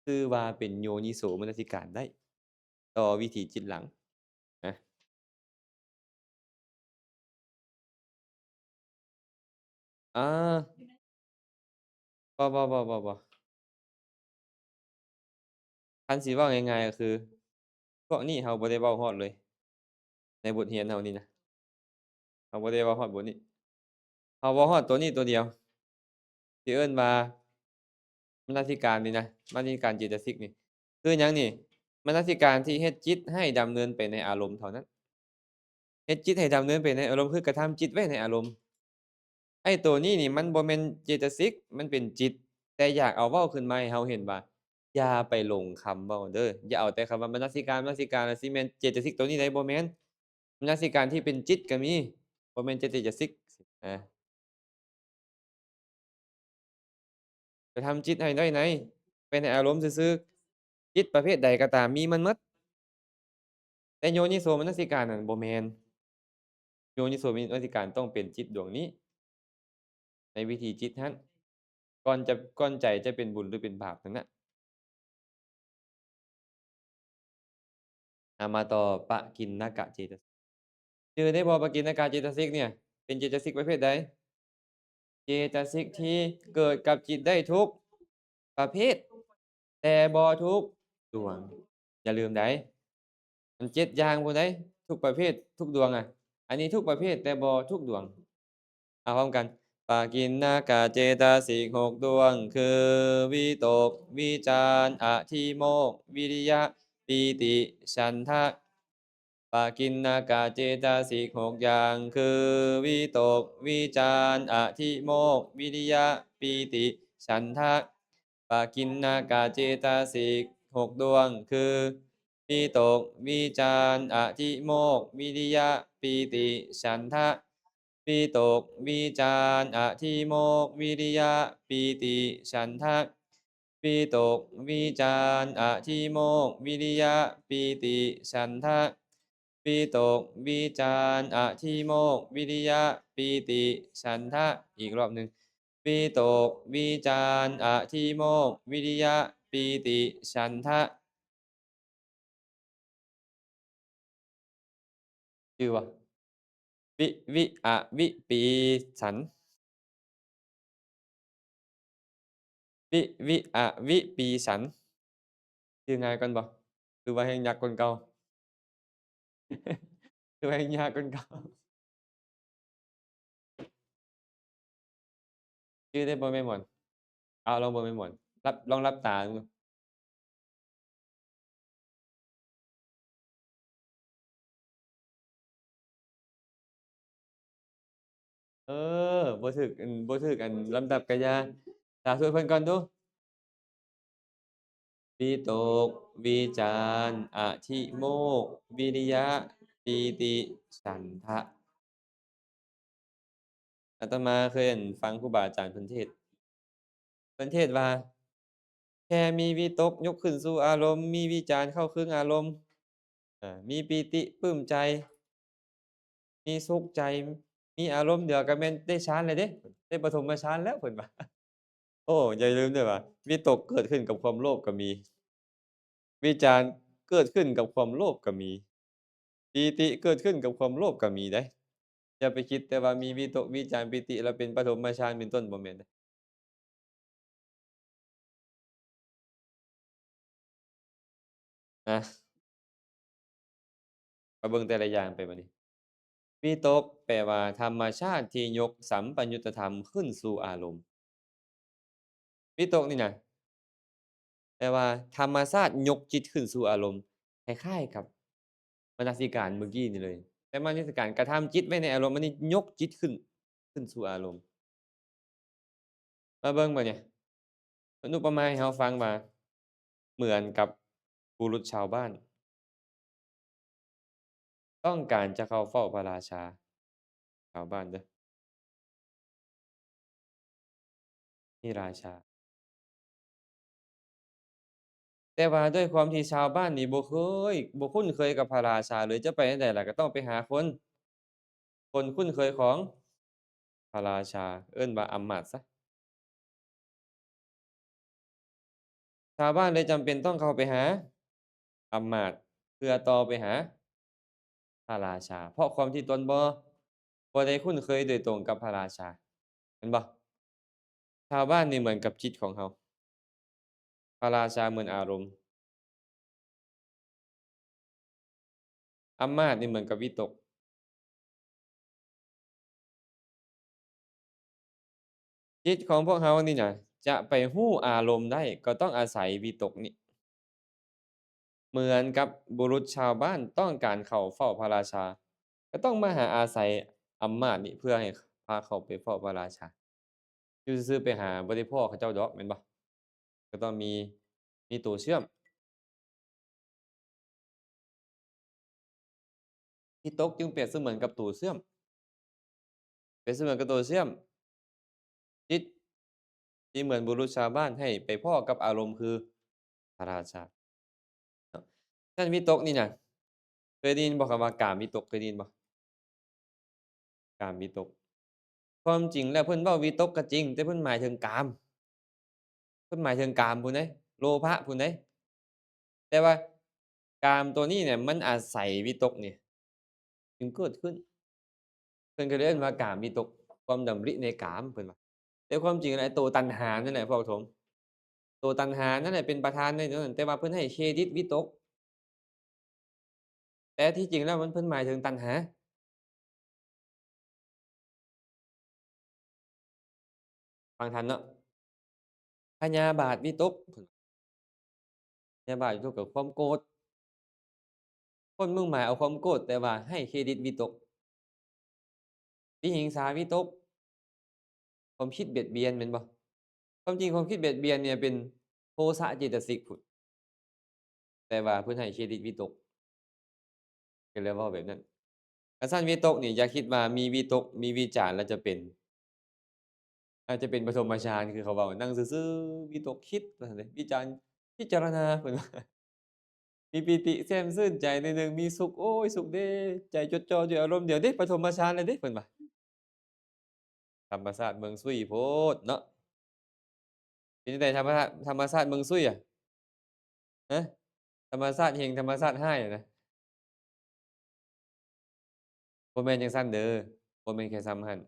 ถือว่าเป็นโยนิโสมนสิการได้ต่อวิถีจิตหลังนะอาบ่ๆๆๆ คันสิเว้าง่ายๆก็คือพวกนี้เราบ่ได้เว้าฮอดเลยในบทเรียนเรานี่นะเราบ่ได้เว้าฮอดบทนี้เราเว้าฮอดตัวนี้ตัวเดียวที่เอิ้นว่ามนสิการนี่นะมนสิการเจตสิกนี่คือหยังนี่มนสิการที่เฮ็ดจิตให้ดำเนินไปในอารมณ์เท่านั้นเฮ็ดจิตให้ดำเนินไปในอารมณ์คือกระทำจิตไว้ในอารมณ์ไอ้ตัวนี้นี่มันบ่แม่นเจตสิกมันเป็นจิตแต่อยากเอาเว้าขึ้นมาให้เราเห็นว่าอย่าไปหลงคำเว้าเด้ออย่าเอาแต่คำว่ามนสิการแล้วสิแม่นเจตสิกตัวนี้ใดบ่แม่น มนสิการที่เป็นจิตก็มีบ่แม่นแต่จะสิกอาไปทำจิตให้น้อยในไปในอารมณ์ซื่อๆจิตประเภทใดก็ตามมีมันหมดแต่โยนิโสมนสิการนั่นบ่แม่นโยนิโสมนสิการต้องเป็นจิตดวงนี้ในวิถีจิตนั้นก่อนใจจะเป็นบุญหรือเป็นบาปนั้นน่ะมาต่อปกิณณกเจตสิกชื่อได้บ่ปกิณณกเจตสิกเนี่ยเป็นเจตสิกประเภทใดเจตสิกที่เกิดกับจิตได้ทุกประเภทแต่บ่ทุกดวงอย่าลืมได มัน7อย่างพู้นเดะทุกประเภททุกดวงอะอันนี้ทุกประเภทแต่บ่ทุกดวงพร้อมกันปากิณณกเจตสิก6ดวงคือวิตกวิจารอธิโมกข์วิริยะปีติฉันทะปากิณณกเจตสิก6อย่างคือวิตกวิจารอธิโมกข์วิริยะปีติฉันทะปากิณณกเจตสิก6ดวงคือวิตกวิจารอธิโมกข์วิริยะปีติฉันทะ วิตกวิจารอธิโมกข์วิริยะปีติฉันทะวิตกวิจารอธิโมกข์วิริยะปีติฉันทะวิตกวิจารอธิโมกข์วิริยะปีติฉันทะอีกรอบหนึ่งวิตกวิจารอธิโมกข์วิริยะปีติฉันทะชื่อว่าวิปีฉันวิปีฉัน ชื่อง่ายก่อนบ่หรือว่าแฮ่งยากกว่าเก่าหรือว่าแฮ่งยากกว่าเก่าชื่อได้บ่แม่นม่อนเอาลองเบิ่งแม่นม่อนลองหลับตาดูเออบ่ถึกลำดับก็อย่าสาธุให้เพิ่นก่อนดูวิตกวิจารอธิโมกข์วิริยะ ปีติฉันทะอาตมาเคยอั่นฟังครูบาอาจารย์เพิ่นเทศน์เพิ่นเทศน์ว่าแค่มีวิตกยกขึ้นสู่อารมณ์มีวิจารณ์เข้าครึ่งอารมณ์มีปีติปลื้มใจมีสุขใจมีอารมณ์เดียวก็แม่นได้ฌานแล้วเดะได้ปฐมฌานแล้วเพิ่นว่าโอ้อย่าลืมเด้อว่าวิตกเกิดขึ้นกับความโลภก็มีวิจารณ์เกิดขึ้นกับความโลภก็มีปีติเกิดขึ้นกับความโลภก็มีเดะอย่าไปคิดแต่ว่ามีวิตกวิจารณ์ปิติแล้วเป็นปฐมฌานเป็นต้นบ่แม่นเดะอามาเบิ่งแต่ละอย่างไปบัดนี้ วิตกแปลว่าธรรมชาติที่ยกสัมปยุตธรรมขึ้นสู่อารมณ์วิตกนี่นะแปลว่าธรรมชาติยกจิตขึ้นสู่อารมณ์คล้ายๆกับมนสิการเมื่อกี้นี่เลยแต่มนสิการกระทำจิตไว้ในอารมณ์อันนี้ยกจิตขึ้นสู่อารมณ์มาเบิ่งบัดเนี่ยเพิ่นอุปมาให้เราฟังว่าเหมือนกับบุรุษชาวบ้านต้องการจะเข้าเฝ้าพระราชาชาวบ้านเด้อนี่ราชา แต่ว่าด้วยความที่ชาวบ้านนี่บ่คุ้นเคยกับพระราชาเลยจะไปจั่งใดล่ะก็ต้องไปหาคนคุ้นเคยของพระราชาเอิ้นว่าอำมาตย์ซะชาวบ้านเลยจำเป็นต้องเข้าไปหาอำมาตย์เพื่อต่อไปหาพระราชาเพราะความที่ตนบ่ได้คุ้นเคยโดยตรงกับพระราชาเห็นบ่ชาวบ้านนี่เหมือนกับจิตของเราพระราชาเหมือนอารมณ์อำมาตย์นี่เหมือนกับวิตกจิตของพวกเรานี่น่ะจะไปรู้อารมณ์ได้ก็ต้องอาศัยวิตกนี้ เหมือนกับบุรุษชาวบ้านต้องการเข้าเฝ้าพระราชาก็ต้องมาหาอาศัยอำมาตย์นี้เพื่อให้พาเขาไปเฝ้าพระราชาอยู่ซื่อๆไปหาบ่ได้พ้อเขาเจ้าดอกแม่นบ่ก็ต้องมีตัวเชื่อมที่ตกจึงเปรียบเสมือนกับตัวเชื่อมเปรียบเสมือนกับตัวเชื่อมจิตที่เหมือนบุรุษชาวบ้านให้ไปพ้อกับอารมณ์คือพระราชาเนาะฉะนั้นวิตกนี่น่ะเคยได้ยินบ่คำว่ากามวิตกเคยได้ยินบ่กามวิตกความจริงแล้วเพิ่นเว้าวิตกก็จริงแต่เพิ่นหมายถึงกาม เพิ่นหมายถึงกามพู้นเดะโลภะพู้นเดะแต่ว่ากามตัวนี้เนี่ยมันอาศัยวิตกนี่จึงเกิดขึ้นเพิ่นก็เลยเอิ้นว่ากามวิตกความดำริในกามเพิ่นว่าแต่ความจริงแล้วไอ้ตัวตัณหานั่นแหละพวกผมตัวตัณหานั่นแหละเป็นประธานในตรงนั้นแต่ว่าเพิ่นให้เครดิตวิตกแต่ที่จริงแล้วเพิ่นหมายถึงตัณหาฟังทันเนาะพยาบาทวิตกเพิ่นพยาบาทวิตกก็ความโกรธคนมุ่งหมายเอาความโกรธแต่ว่าให้เครดิตวิตกวิหิงสาวิตกความคิดเบียดเบียนแม่นบ่ ความจริงความคิดเบียดเบียนเนี่ยเป็นโทสะเจตสิกพุทธแต่ว่าเพิ่นให้เครดิตวิตกก็เลยเว้าแบบนั้นคันซั้นวิตกนี่อย่าคิดว่ามีวิตกมีวิจารณ์แล้วจะเป็นอาจจะเป็นปฐมฌานคือเขาเว้านั่งซื่อๆวิตกคิดว่าซั่นเดะวิจารณ์พิจารณาเพิ่นว่ามีปิติแช่มชื่นใจหน่อยหนึ่งมีสุขโอ๊ยสุขเด้ใจจดจ่ออยู่อารมณ์เดียวเดะปฐมฌานแล้วเดะเพิ่นว่าธรรมชาติเมืองซุยโพดเนาะเป็นจังไดธรรมชาติเมืองซุยอะฮะธรรมชาติเฮงธรรมชาติร้ายอะนะ บ่แม่นจังซั้นเด้อบ่แม่นแค่ส่ำหั้น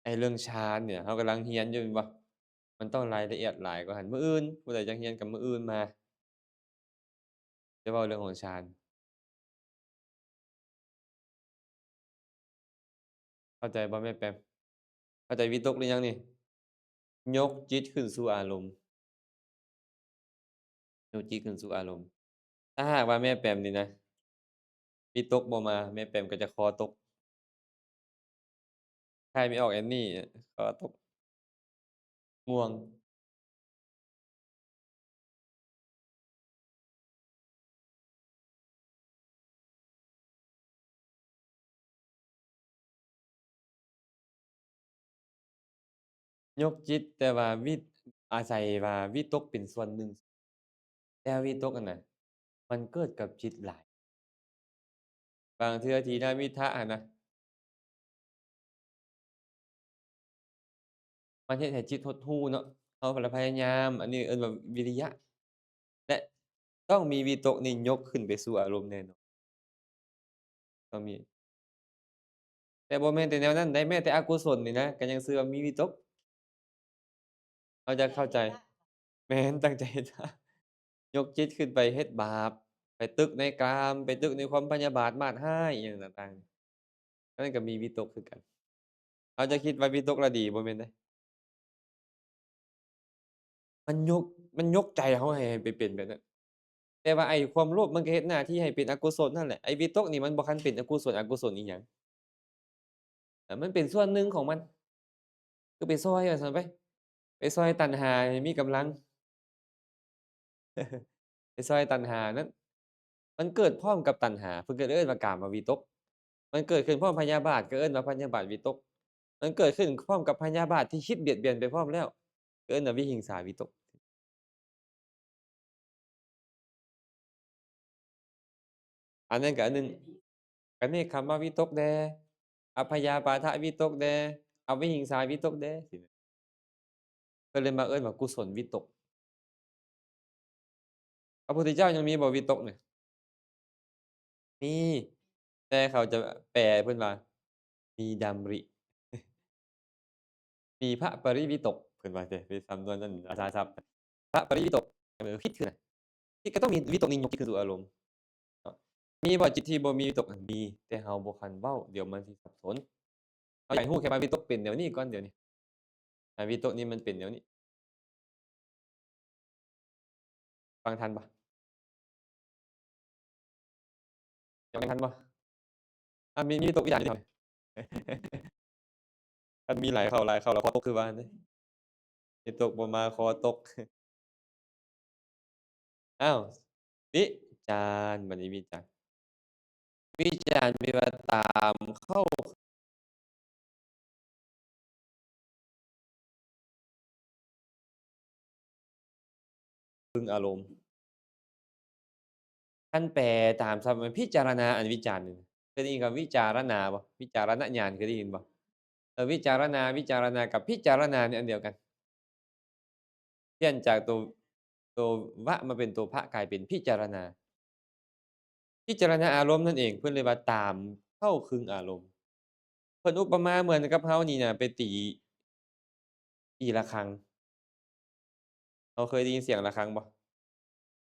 ไอ้เรื่องฌานเนี่ยเรากำลังเรียนอยู่แม่นบ่มันต้องรายละเอียดหลายกว่าหั้นมื้ออื่นผู้ใดอยากเรียนก็มื้ออื่นมาจะเว้าเรื่องของฌานเข้าใจบ่แม่แปมเข้าใจวิตกหรือยังนี่ยกจิตขึ้นสู่อารมณ์ยกจิตขึ้นสู่อารมณ์ถ้าหากว่าแม่แปมนี่นะวิตกบ่มาแม่แปมก็จะคอตกคายไม่ออกแอนนี่คอตกง่วง ยกจิตแต่ว่าอาศัยว่าวิตกเป็นส่วนหนึ่งแต่วิตกอันน่ะมันเกิดกับจิตหลายบางเทื่อทีนามิทะอะนะมันเฮ็ดให้จิตหดหู่เนาะเราก็เลยพยายามอันนี้เอิ้นว่าวิริยะและต้องมีวิตกนี่ยกขึ้นไปสู่อารมณ์แน่นอนต้องมีแต่บ่แม่นแต่แนวนั้นได้แม้แต่อกุศลนี่นะก็ยังชื่อว่ามีวิตกเราจะเข้าใจแม่นตั้งใจเฮ็ดยกจิตขึ้นไปเฮ็ดบาปไปตึกในกามไปตึกในความพยาบาทมาดร้ายอิหยังต่างๆอันนั้นก็มีวิตกคือกันเราจะคิดว่าวิตกแล้วดีบ่แม่นเดะมันยกมันยกใจเราให้ไปเป็นแบบนั้น แต่ว่าไอ้ความโลภมันก็เฮ็ดหน้าที่ให้เป็นอกุศลนั่นแหละไอ้วิตกนี่มันบ่คันเป็นอกุศลอิหยังมันเป็นส่วนหนึ่งของมันคือไปซอยว่าซั่นไปไปซอยตัณหาให้มีกำลังไปซอยตัณหานั้นมันเกิดพร้อมกับตัณหาเพิ่นก็เลยเอิ้นว่ากามวิตกมันเกิดขึ้นพร้อมพยาบาทก็เอิ้นว่าพยาบาทวิตกมันเกิดขึ้นพร้อมกับพยาบาทที่คิดเบียดเบียนไปพร้อมแล้วก็เอิ้นว่าวิหิงสาวิตกอันนั้นก็อันหนึ่งก็เนกขัมมวิตกแด่อพยาปาทวิตกแด่อวิหิงสาวิตกแด่สิเพิ่นเลยมาเอิ้นว่ากุศลวิตก พระพุทธเจ้ายังมีบ่วิตกเนี่ยมีแต่เขาจะแปลเพิ่นว่ามีดำริมีพระปริวิตกเพิ่นว่าเดะเป็นสำนวนนั้นอาจารย์ศัพท์พระปริวิตกคิดคือหยังคิดก็ต้องมีวิตกนี้ยกจิตขึ้นสู่อารมณ์เนาะมีบ่จิตที่บ่มีวิตกมีแต่เราบ่คันเว้าเดี๋ยวมันสิสับสนเราอยากให้รู้แค่ว่าวิตกเป็นแนวนี้ก่อนเดี๋ยวนี้วิตกนี้มันเป็นแนวนี้ฟังทันเปล่ายังฟังทันบ่มีวิตกอีกอย่างหนึ่งมันมีหลายเข้าแล้วคอตกคือว่าเดะวิตกบ่มาคอตก อ้าววิจารณ์บัดนี้วิจารณ์วิจารณ์แปลว่าตามเข้าพึงอารมณ์คันแปลตามศัพท์มันพิจารณาอันวิจารณ์นี่เคยได้ยินคำวิจารณาบ่วิจารณญาณเคยได้ยินบ่วิจารณากับพิจารณาเนี่ยอันเดียวกันเปลี่ยนจากตัววะมาเป็นตัวพะกลายเป็นพิจารณาพิจารณาอารมณ์นั่นเองเพิ่นเลยว่าตามเข้าคึงอารมณ์เพิ่นอุปมาเหมือนกับเรานี่น่ะไปตีระฆังเราเคยได้ยินเสียงระฆังบ่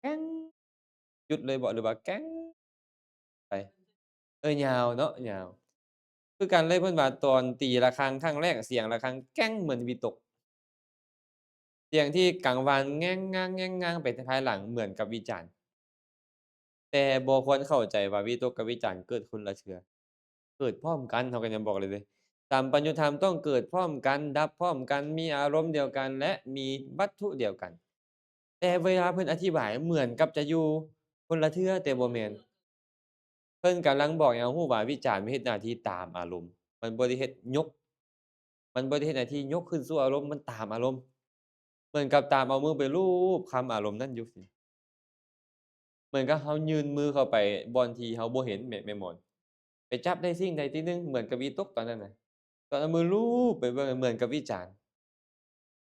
แก้งหยุดเลยบ่หรือว่าแก้งไป ยาวเนาะยาวคือกันเลยเพิ่นว่าตอนตีระฆังครั้งแรกเสียงระฆังแก๊งเหมือนวิตกเสียงที่กังวานแง้งๆๆไปภายหลังเหมือนกับวิจารณ์แต่บ่ควรเข้าใจว่าวิตกกับวิจารณ์เกิดคนละเทื่อเกิดพร้อมกันเขาก็ยังบอกเลยสัมปัญญุธรรมต้องเกิดพร้อมกันดับพร้อมกันมีอารมณ์เดียวกันและมีวัตถุเดียวกันแต่เวลาเพิ่นอธิบายเหมือนกับจะอยู่คนละเทื่อแต่บ่แม่น เพิ่นกำลังบอกให้เรารู้ว่าวิจารณ์มันเฮ็ดหน้าที่ตามอารมณ์มันบ่ได้เฮ็ดยกมันบ่ได้เฮ็ดหน้าที่ยกขึ้นสู่อารมณ์มันตามอารมณ์เหมือนกับตามเอามือไปลูบคำอารมณ์นั้นอยู่ซี้เหมือนกับเรายื่นมือเข้าไปบ่อนที่เราบ่เห็นแม่หมอนไปจับได้สิ่งใดสิ่งหนึ่งเหมือนกับวิตกตอนนั้นน่ะตอนเอามือลูบไปเบิ่งเหมือนกับวิจารณ์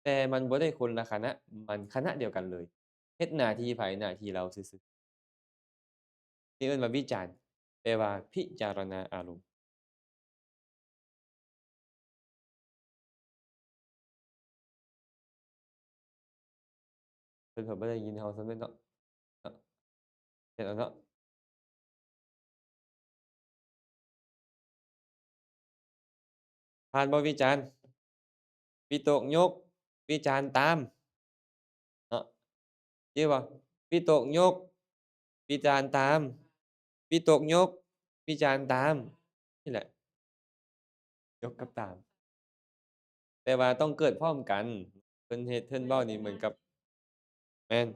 แต่มันบ่ได้คนละคณะมันคณะเดียวกันเลยเฮ็ดหน้าที่ไผหน้าที่เราซื่อๆที่เอิ้นว่าวิจารณ์แปลว่าพิจารณาอารมณ์เพิ่นก็บ่ได้ยินเราซะด้วยเนาะเนาะเฮ็ดเอาเนาะ ผ่านบ่วิจารณ์วิตกยกวิจารณ์ตามเนาะที่บ่วิตกยกวิจารณ์ตามวิตกยกวิจารณ์ตามนี่แหละยกกับตามแต่ว่าต้องเกิดพร้อมกันเพิ่นเฮ็ดเพิ่นเว้านี่เหมือนกับแม่น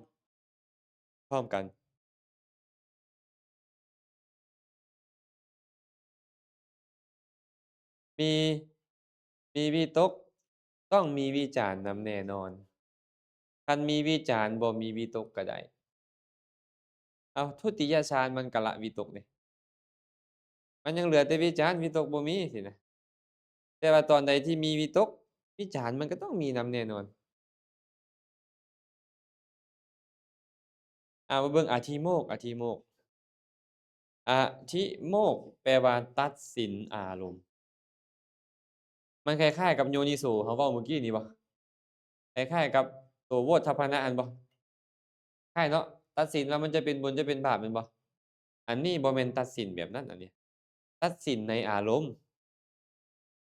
พร้อมกันมีมีวิตก ต้องมีวิจารณ์นำแน่นอนคันมีวิจารณ์บ่มีวิตกก็ได้อ้าวทุติยฌานมันก็ละวิตกเดะมันยังเหลือแต่วิจารณ์วิตกบ่มีสินะแต่ว่าตอนใดที่มีวิตกวิจารณ์มันก็ต้องมีนำแน่นอนมาเบิ่งอธิโมกข์อธิโมกข์อธิโมกข์แปลว่าตัดสินอารมณ์มันคล้ายๆกับโยนิโสเราเว้าเมื่อกี้นี่บ่คล้ายๆกับตัวโวทัพพนะอันบ่คล้ายเนาะตัดสินว่ามันจะเป็นบุญจะเป็นบาปแม่นบ่อันนี้บ่แม่นตัดสินแบบนั้นอันนี้ตัดสินในอารมณ์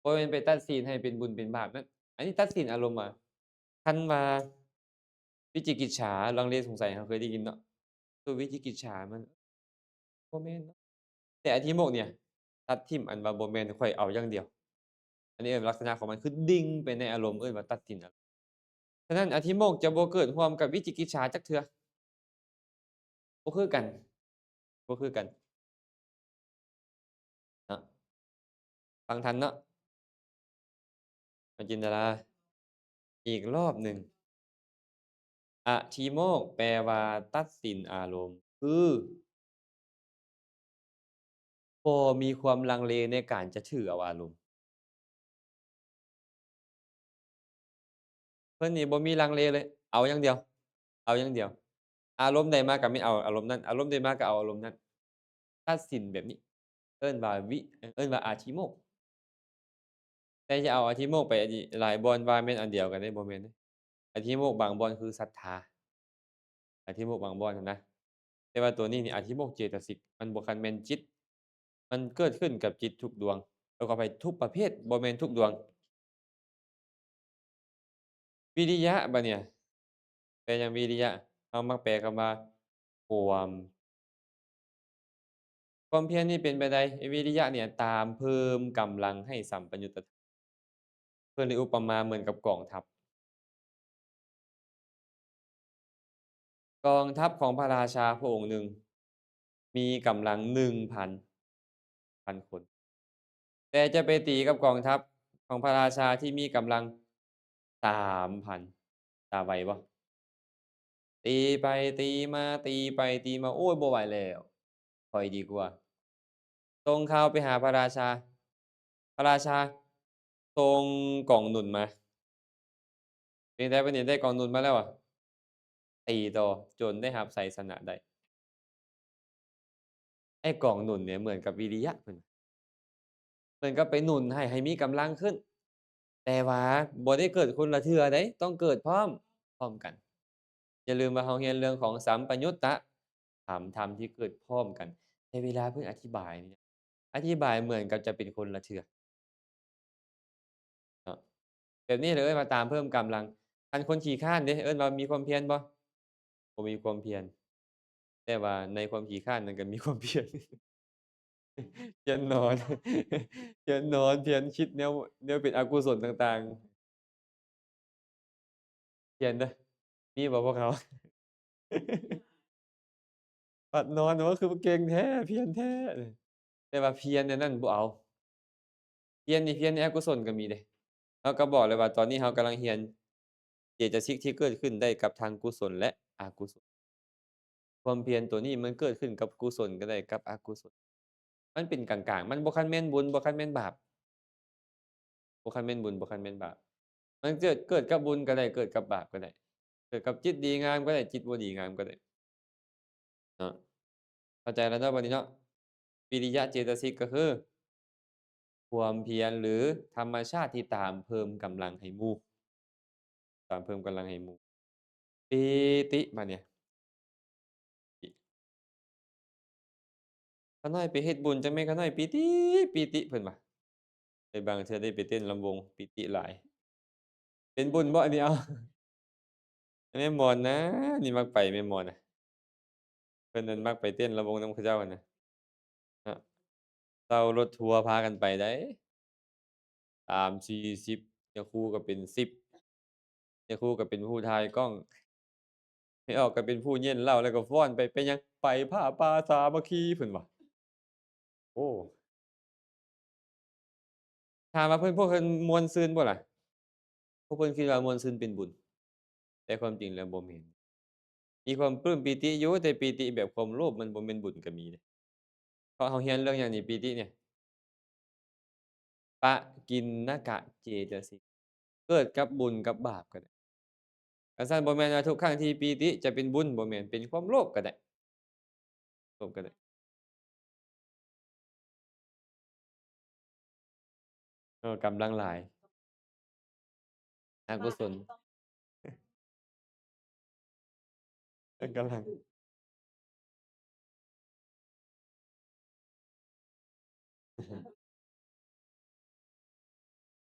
บ่แม่นไปตัดสินให้เป็นบุญเป็นบาปนั้นอันนี้ตัดสินอารมณ์คันว่าวิจิกิจฉาลังเลสงสัยเราเคยได้ยินเนาะตัววิจิกิจฉามันบ่แม่นเนาะแต่อธิโมกข์เนี่ยตัดทิ่มอันว่าบ่แม่นค่อยเอาอย่างเดียวอันนี้ลักษณะของมันคือดิ่งไปในอารมณ์เอิ้นว่าตัดสินฉะนั้นอธิโมกข์จะบ่เกิดพร้อมกับวิจิกิจฉาจักเทื่อบ่คือกันบ่คือกันเนาะฟังทันเนาะมาจินตนาอีกรอบหนึ่งอธิโมกข์แปลว่าตัดสินอารมณ์คือบ่มีความลังเลในการจะถือเอาอารมณ์เพิ่นนี่บ่มีลังเลเลยเอาอย่างเดียวเอาอย่างเดียวอารมณ์ใดมาก็ไม่เอาอารมณ์นั้นอารมณ์ใดมาก็เอาอารมณ์นั้นตัดสินแบบนี้เอิ้นว่าเอิ้นว่าอธิโมกข์แต่จะเอาอธิโมกข์ไปอันนี้หลายบ่อนว่าแม่นอันเดียวกันเดะบ่แม่นเดะอธิโมกข์บางบ่อนคือศรัทธาอธิโมกข์บางบ่อนหั้นนะแต่ว่าตัวนี้นี่อธิโมกข์เจตสิกมันบ่คันแม่นจิตมันเกิดขึ้นกับจิตทุกดวงขออภัยทุกประเภทบ่แม่นทุกดวงวิริยะบัดเนี่ยแปลจั่งวิริยะเรามักแปลคำว่าความความเพียรนี่เป็นไปใดวิริยะเนี่ยตามเพิ่มกำลังให้สัมปยุตตะเพิ่นเลยอุปมาเหมือนกับกองทัพกองทัพของพระราชาพระองค์หนึ่งมีกำลัง1,000คนแต่จะไปตีกับกองทัพของพระราชาที่มีกำลัง3,000ตาไหวบ่ตีไปตีมาตีไปตีมาโอ๊ยบ่ไหวแล้วถอยดีกว่าส่งข่าวไปหาพระราชาพระราชาส่งกองหนุนมาเป็นจั่งใดบัดนี้ได้กองหนุนมาแล้วตีต่อจนได้รับชัยชนะได้ไอ้กองหนุนเนี่ยเหมือนกับวิริยะเพิ่นเพิ่นก็ไปหนุนให้มีกำลังขึ้นแต่ว่าบ่ได้เกิดคนละเทื่อเดะต้องเกิดพร้อมกันอย่าลืมว่าเราเรียนเรื่องของสัมปยุตตะธรรมที่เกิดพร้อมกันแต่เวลาเพิ่นอธิบายเนี่ยอธิบายเหมือนกับจะเป็นคนละเทื่อเนาะแบบนี้เลยเอิ้นว่าตามเพิ่มกำลังคันคนขี้คร้านเดะเอิ้นว่ามีความเพียรบ่บ่มีความเพียรแต่ว่าในความขี้คร้านนั้นก็มีความเพียรเพียรนอนเพียรนอนเพียรคิดแนวเป็นอกุศลต่างๆเพียรเด้อมีบ่พวกเขาบัดนอนว่าคือเก่งแท้เพียรแท้แต่ว่าเพียรอันนั้นบ่เอาเพียรในอกุศลก็มีเดะเราก็บอกเลยว่าตอนนี้เรากำลังเรียนเจตสิกที่เกิดขึ้นได้กับทางกุศลและอกุศลความเพียรตัวนี้มันเกิดขึ้นกับกุศลก็ได้กับอกุศลมันเป็นกลางๆมันบ่คันแม่นบุญบ่คันแม่นบาปบ่คันแม่นบุญบ่คันแม่นบาปมันเกิดกับบุญก็ได้เกิดกับบาปก็ได้เกิดกับจิตดีงามก็ได้จิตบ่ดีงามก็ได้เนาะเข้าใจแล้วเนาะบัดนี้เนาะวิริยะเจตสิกก็คือความเพียรหรือธรรมชาติที่ตามเพิ่มกำลังให้หมู่ตามเพิ่มกำลังให้หมู่ปีติบัดเนี่ยปิขาน้อยไปเฮ็ดบุญจังแม่นขาน้อยปีติปีติเพิ่นว่าไปบางเทื่อได้ไปเต้นรำวงปิติหลายเป็นบุญบ่อันนี้เอ้าแม่หมอนนะนี่มักไปแม่หมอนน่ะเพิ่นนั่นมักไปเต้นรำวงนำเขาเจ้าอะนะครับเช่ารถทัวร์พากันไปได้30-40จังคู่ก็เป็น10จังคู่ก็เป็นผู้ถ่ายกล้องไม่ออกก็เป็นผู้เย้นเหล้าแล้วก็ฟ้อนไปหยังไปผ้าป่าสามัคคีเพิ่นว่าโอ้ถามว่าเพิ่นพวกเพิ่นม่วนซื่นบ่ล่ะ ผู้เพิ่นคิดว่าม่วนซื่นเป็นบุญแต่ความจริงแล้วบ่แม่นมีความปลื้มปีติอยู่แต่ปีติแบบความโลภมันบ่แม่นบุญก็มีเดะเพราะเราเรียนเรื่องหยังนี่ปีติเนี่ยปกิณณกเจตสิกเกิดกับบุญกับบาปก็ได้คันซั้นบ่แม่นว่าทุกครั้งที่ปีติจะเป็นบุญบ่แม่นเป็นความโลภก็ได้โลภก็ได้กำลังหลายอกุศลกำลัง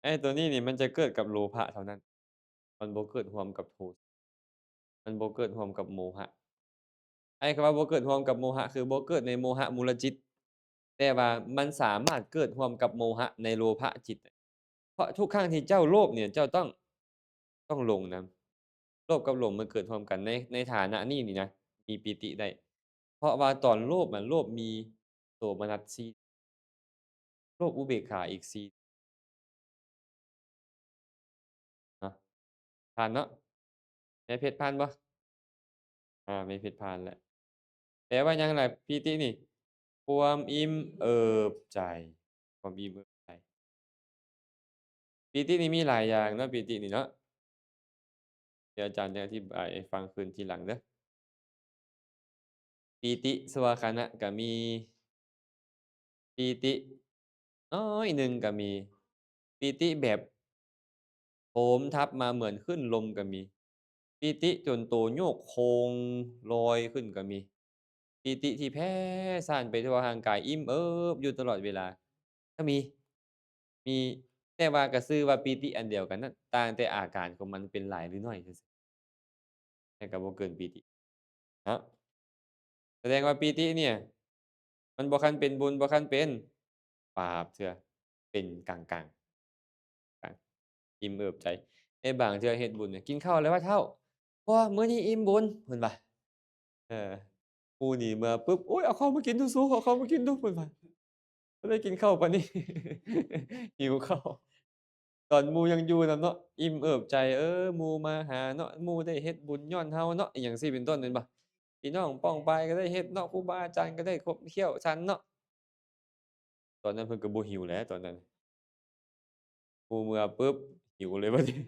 ไอ้ตัวนี้นี่มันจะเกิดกับโลภะเท่านั้นมันบ่เกิดร่วมกับโทมันบ่เกิดร่วมกับโมหะไอ้คำว่าบ่เกิดร่วมกับโมหะคือบ่เกิดในโมหะมูลจิตแต่ว่ามันสามารถเกิดร่วมกับโมหะในโลภะจิตเพราะทุกครั้งที่เจ้าโลภเนี่ยเจ้าต้องลงนำโลภกับหลงมันเกิดพร้อมกันในฐานะนี้นี่นะมีปีติได้เพราะว่าตอนโลภอะโลภมีโสมนัสสีโลภอุเบกขาอีกสีเนาะผ่านเนาะแม่เพชรผ่านบ่แม่เพชรผ่านแล้วแปลว่าหยังล่ะปีตินี่ความอิ่มเอิบใจความอิ่มเอิบใจปีตินี่มีหลายอย่างเนาะปีตินี่เนาะเดี๋ยวอาจารย์จะอธิบายให้ฟังคืนทีหลังเด้อปีติสวากขานะก็มีปีติน้อยหนึ่งก็มีปีติแบบโหมทับมาเหมือนขึ้นลมก็มีปีติจนตัวโยกโคงลอยขึ้นก็มีปีติที่แผ่ซ่านไปทั่วร่างกายอิ่มเอิบอยู่ตลอดเวลาก็มีแต่ว่าก็ชื่อว่าปีติอันเดียวกันนั่นต่างแต่อาการของมันเป็นหลายหรือน้อยซื่อๆแต่ก็บ่เกินปีติเนาะแสดงว่าปีติเนี่ยมันบ่คันเป็นบุญบ่คันเป็นบาปเทื่อเป็นกลางๆกลางอิ่มเอิบใจไอ้บางเทื่อเฮ็ดบุญเนี่ยกินข้าวแล้วว่าเท่าบ่มื้อนี้อิ่มบุญเพิ่นว่าเออหมู่นี่มาปุ๊บโอ๊ยเอาข้าวมากินดูสูเอาข้าวมากินดูเพิ่นว่าบ่ได้กินข้าวปานนี้หิวข้าวตอนหมู่ยังอยู่นำเนาะอิ่มเอิบใจหมู่มาหาเนาะหมู่ได้เฮ็ดบุญญ้อนเฮาเนาะอิหยังซี้เป็นต้นแม่นบ่พี่น้องป้องปายก็ได้เฮ็ดเนาะครูบาอาจารย์ก็ได้ขบเคี้ยวฉันเนาะตอนนั้นเพิ่นก็บ่หิวแล้วตอนนั้นหมู่เมื่อปุ๊บหิวเลยบัดนี้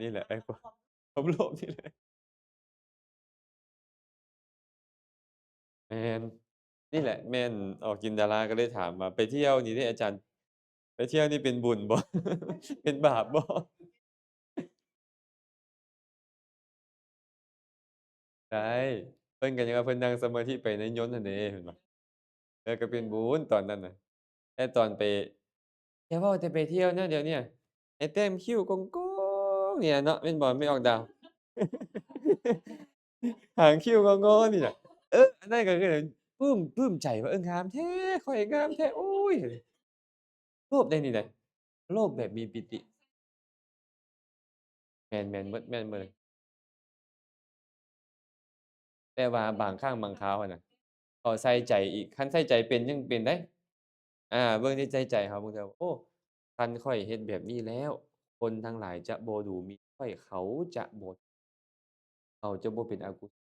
นี่แหละไอ้ความโลภนี่แหละแม่นนี่แหละแม่นออกจินดาราก็เลยถามว่าไปเที่ยวนี่เด้อาจารย์ไปเที่ยวนี่เป็นบุญบ่เป็นบาปบ่ได้เพิ่นก็ยังว่าเพิ่นนั่งสมาธิไปในยนต์นั่นเด้เพิ่นว่าก็เป็นบุญตอนนั้นน่ะแต่ตอนไปอย่าเว้าแต่ไปเที่ยวนะเดี๋ยวเนี้ยให้แต้มคิ้วโก่งๆเนี่ยเนาะแม่นบ่ไม่ออกดาวหางคิ้วงอๆนี่น่ะอันนั้นก็คือปลื้มใจว่าเอองามแท้ข้อยงามแท้โอ๊ยโลภได้นี่แหละโลภแบบมีปิติแม่นๆเบิดแม่นเบิดแต่ว่าบางครั้งบางคราวอะน่ะเขาใส่ใจอีกคันใส่ใจเป็นยังเป็นเดะเบิ่งที่ใส่ใจเขาเบิ่งแล้วโอ้คันข้อยเฮ็ดแบบนี้แล้วคนทั้งหลายจะบ่ดูหมิ่นข้อยเขาจะบ่เป็นอกุศ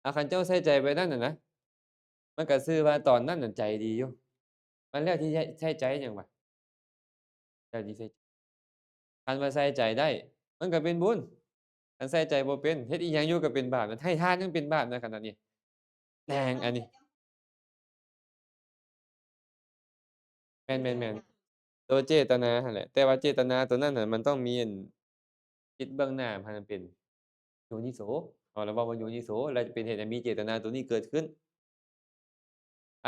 ลคันเจ้าใส่ใจไปนั่นน่ะนะมันก็ชื่อว่าตอนนั้นน่ะใจดีอยู่มันแล้วที่ใส่ใจหยังวะแล้วที่ใส่คันว่าใส่ใจได้มันก็เป็นบุญคันใส่ใจบ่เป็นเฮ็ดอีหยังอยู่ก็เป็นบาปนะให้ทานยังเป็นบาปนะขนาดนี้แรงอันนี้แม่นๆตัวเจตนาหั่นแหละแต่ว่าเจตนาตัวนั้นน่ะมันต้องมีจิตเบื้องหน้าพามันเป็นโยนิโสเราเว้าว่าโยนิโสแล้วเป็นเหตุให้มีเจตนาตัวนี้เกิดขึ้น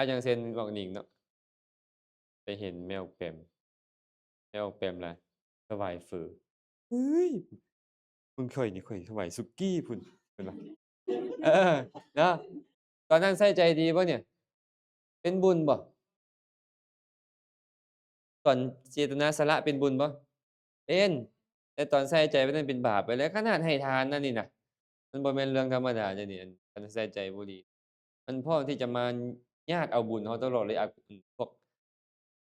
อย่างเช่นบอกหนิงเนาะไปเห็นแมวแปมล่ะถวายเฝอเฮ้ยมึงข้อยนี่ข้อยถวายสุกี้พุ่นเพิ่นว่าเออเนาะตอนนั้นใส่ใจดีบ่เนี่ยเป็นบุญบ่ตอนเจตนาสละเป็นบุญบ่เป็นแต่ตอนใส่ใจไปนั่นเป็นบาปไปแล้วขนาดให้ทานนั่นนี่น่ะ มันบ่แม่นเรื่องธรรมดาเดะนี่อันใส่ใจบ่ดีมันพร้อมที่จะมาญาติเอาบุญเราตลอดเลยพวก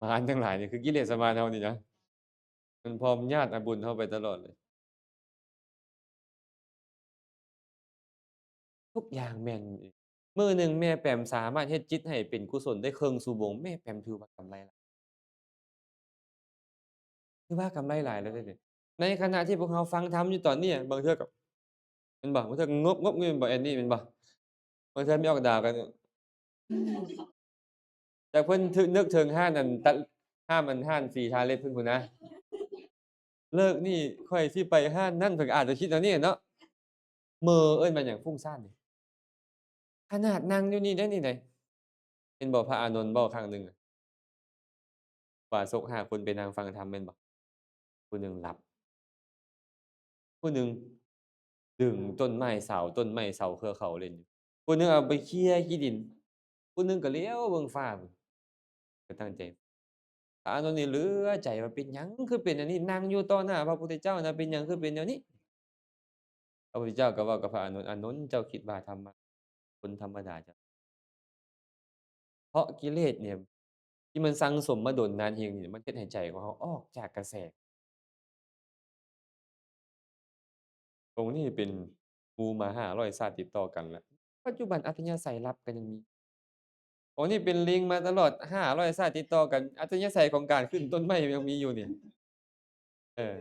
มารทั้งหลายนี่คือกิเลสมารเรานี่นะมันพร้อมญาติเอาบุญเราไปตลอดเลยทุกอย่างแม่นอีกมื้อหนึ่งแม่แป๋มสามารถเฮ็ดจิตให้เป็นกุศลได้ครึ่งชั่วโมงแม่แป๋มถือว่ากำไรหลายถือว่ากำไรหลายแล้วเดะนี่ในขณะที่พวกเราฟังธรรมอยู่ตอนเนี้ยบางเทื่อก็แม่นบ่บางเทื่อก็งกๆอยู่แม่นบ่แอนนี่แม่นบ่บางเทื่อมีออกดากกันแต่เพิ่นนึกถึงร้านอันร้านร้านสีทาเล็บเพิ่นพู้นนะ เลิกนี่ข้อยสิไปร้านนั้นเพิ่นก็อาจจะคิดแนวนี้อะเนาะเหม่อเอิ้นว่าหยังฟุ้งซ่านนี่ขนาดนั่งอยู่นี่ได้นี่ไดเห็นบ่พระอานนท์เว้าครั้งหนึ่งอะว่าสก5คนไปนั่งฟังธรรมแม่นบ่ผู้หนึ่งหลับผู้หนึ่งดึงต้นไม้เสาต้นไม้เสาเครือเขาเล่นอยู่ผู้หนึ่งเอาไปเขี่ยขี้ดินผู้หนึ่งก็เหลียวเบิ่งฟ้าพู้นก็ตั้งใจพระอานนท์นี่เหลือใจว่าเป็นหยังคือเป็นอันนี้นั่งอยู่ต่อหน้าพระพุทธเจ้าน่ะเป็นหยังคือเป็นแนวนี้พระพุทธเจ้าก็เว้ากับพระอานนท์อานนท์เจ้าคิดว่าธรรมะคนธรรมดาจะ เพราะกิเลสเนี่ยที่มันสังสมมาโดนนานเองเนี่ยมันเฮ็ดให้ใจของเราออกจากกระแสตรงนี้เป็นงูมา500ชาติติดต่อกันแล้วปัจจุบันอัธยาศัยลับก็ยังมีโอ้นี่เป็นลิงมาตลอด500ชาติติดต่อกันอัธยาศัยของการขึ้นต้นไม้ยังมีอยู่เนี่ยเออ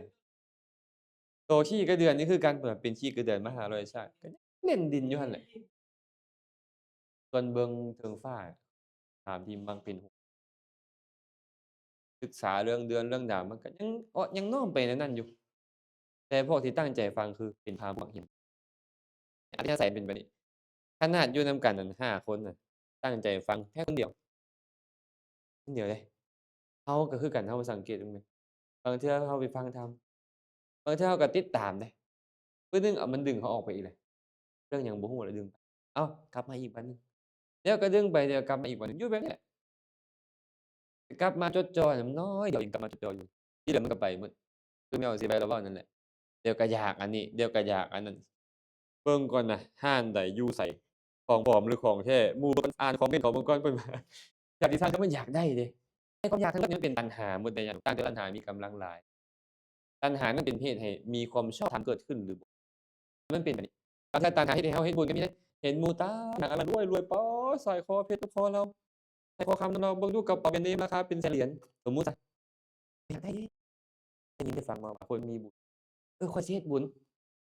โตขี้กระเดือนนี่คือการเป็นขี้กระเดือนมา500ชาติก็ยังเล่นดินอยู่หั่นแหละส่วนเบิ่งเทิงฟ้าตามที่มักเป็นศึกษาเรื่องเดือนเรื่องดาวมันก็ยังยังน้อมไปในนั้นอยู่แต่พวกที่ตั้งใจฟังคือเป็นพราหมณ์มักเห็น อัธยาศัยเป็นแบบนี้ขนาดอยู่นำกันนั่น5คนน่ะตั้งใจฟังแค่คนเดียวคนเดียวเลยเราก็คือกันเราสังเกตเบิ่งเดะบางเทื่อเราไปฟังธรรมบางเทื่อเราก็ติดตามเดะผู้หนึ่งมันดึงเขาออกไปอีกเลยเรื่องหยังบ่ฮู้แล้วดึงไปอ้าวกลับมาอีกวันหนึ่งเดี๋ยวก็ดึงไปเดี๋ยวกลับมาอีกวันหนึ่งอยู่แบบนี้แหละกลับมาจดจ่อน่ะมันน้อยเดียวเองกลับมาจดจ่ออยู่ที่เหลือมันก็ไปหมดคือแนวสิไปแล้วเว้านั่นแหละเดี๋ยวก็อยากอันนี้เดี๋ยวก็อยากอันนั้นเบิ่งก่อนนะร้านใดอยู่ไสของปลอมหรือของแท้หมู่เพิ่นอ่านคอมเมนต์ของเบิ่งก่อนเพิ่นว่า อยากสิสร้างแต่มันอยากได้เดะไอ้ความอยากทั้งหมดนี้มันเป็นตัณหาหมดแต่อย่างต่างแต่ตัณหามีกำลังหลายตัณหานั้นเป็นเหตุให้มีความชอบธรรมเกิดขึ้นหรือบ่มันเป็นแบบนี้บางเทื่อตัณหาเฮ็ดให้เราเฮ็ดบุญก็มีเดะเห็นหมู่ตายหนักอันนั้นรวยๆป๊อดสร้อยคอเพชรกับคอเราให้ทองคำนำเราเบิ่งดูกระเป๋าแบรนด์เนมราคาเป็นแสนเหรียญสมมุติซะอยากได้เดะได้ยินได้ฟังมาว่าคนมีบุญข้อยสิเฮ็ดบุญ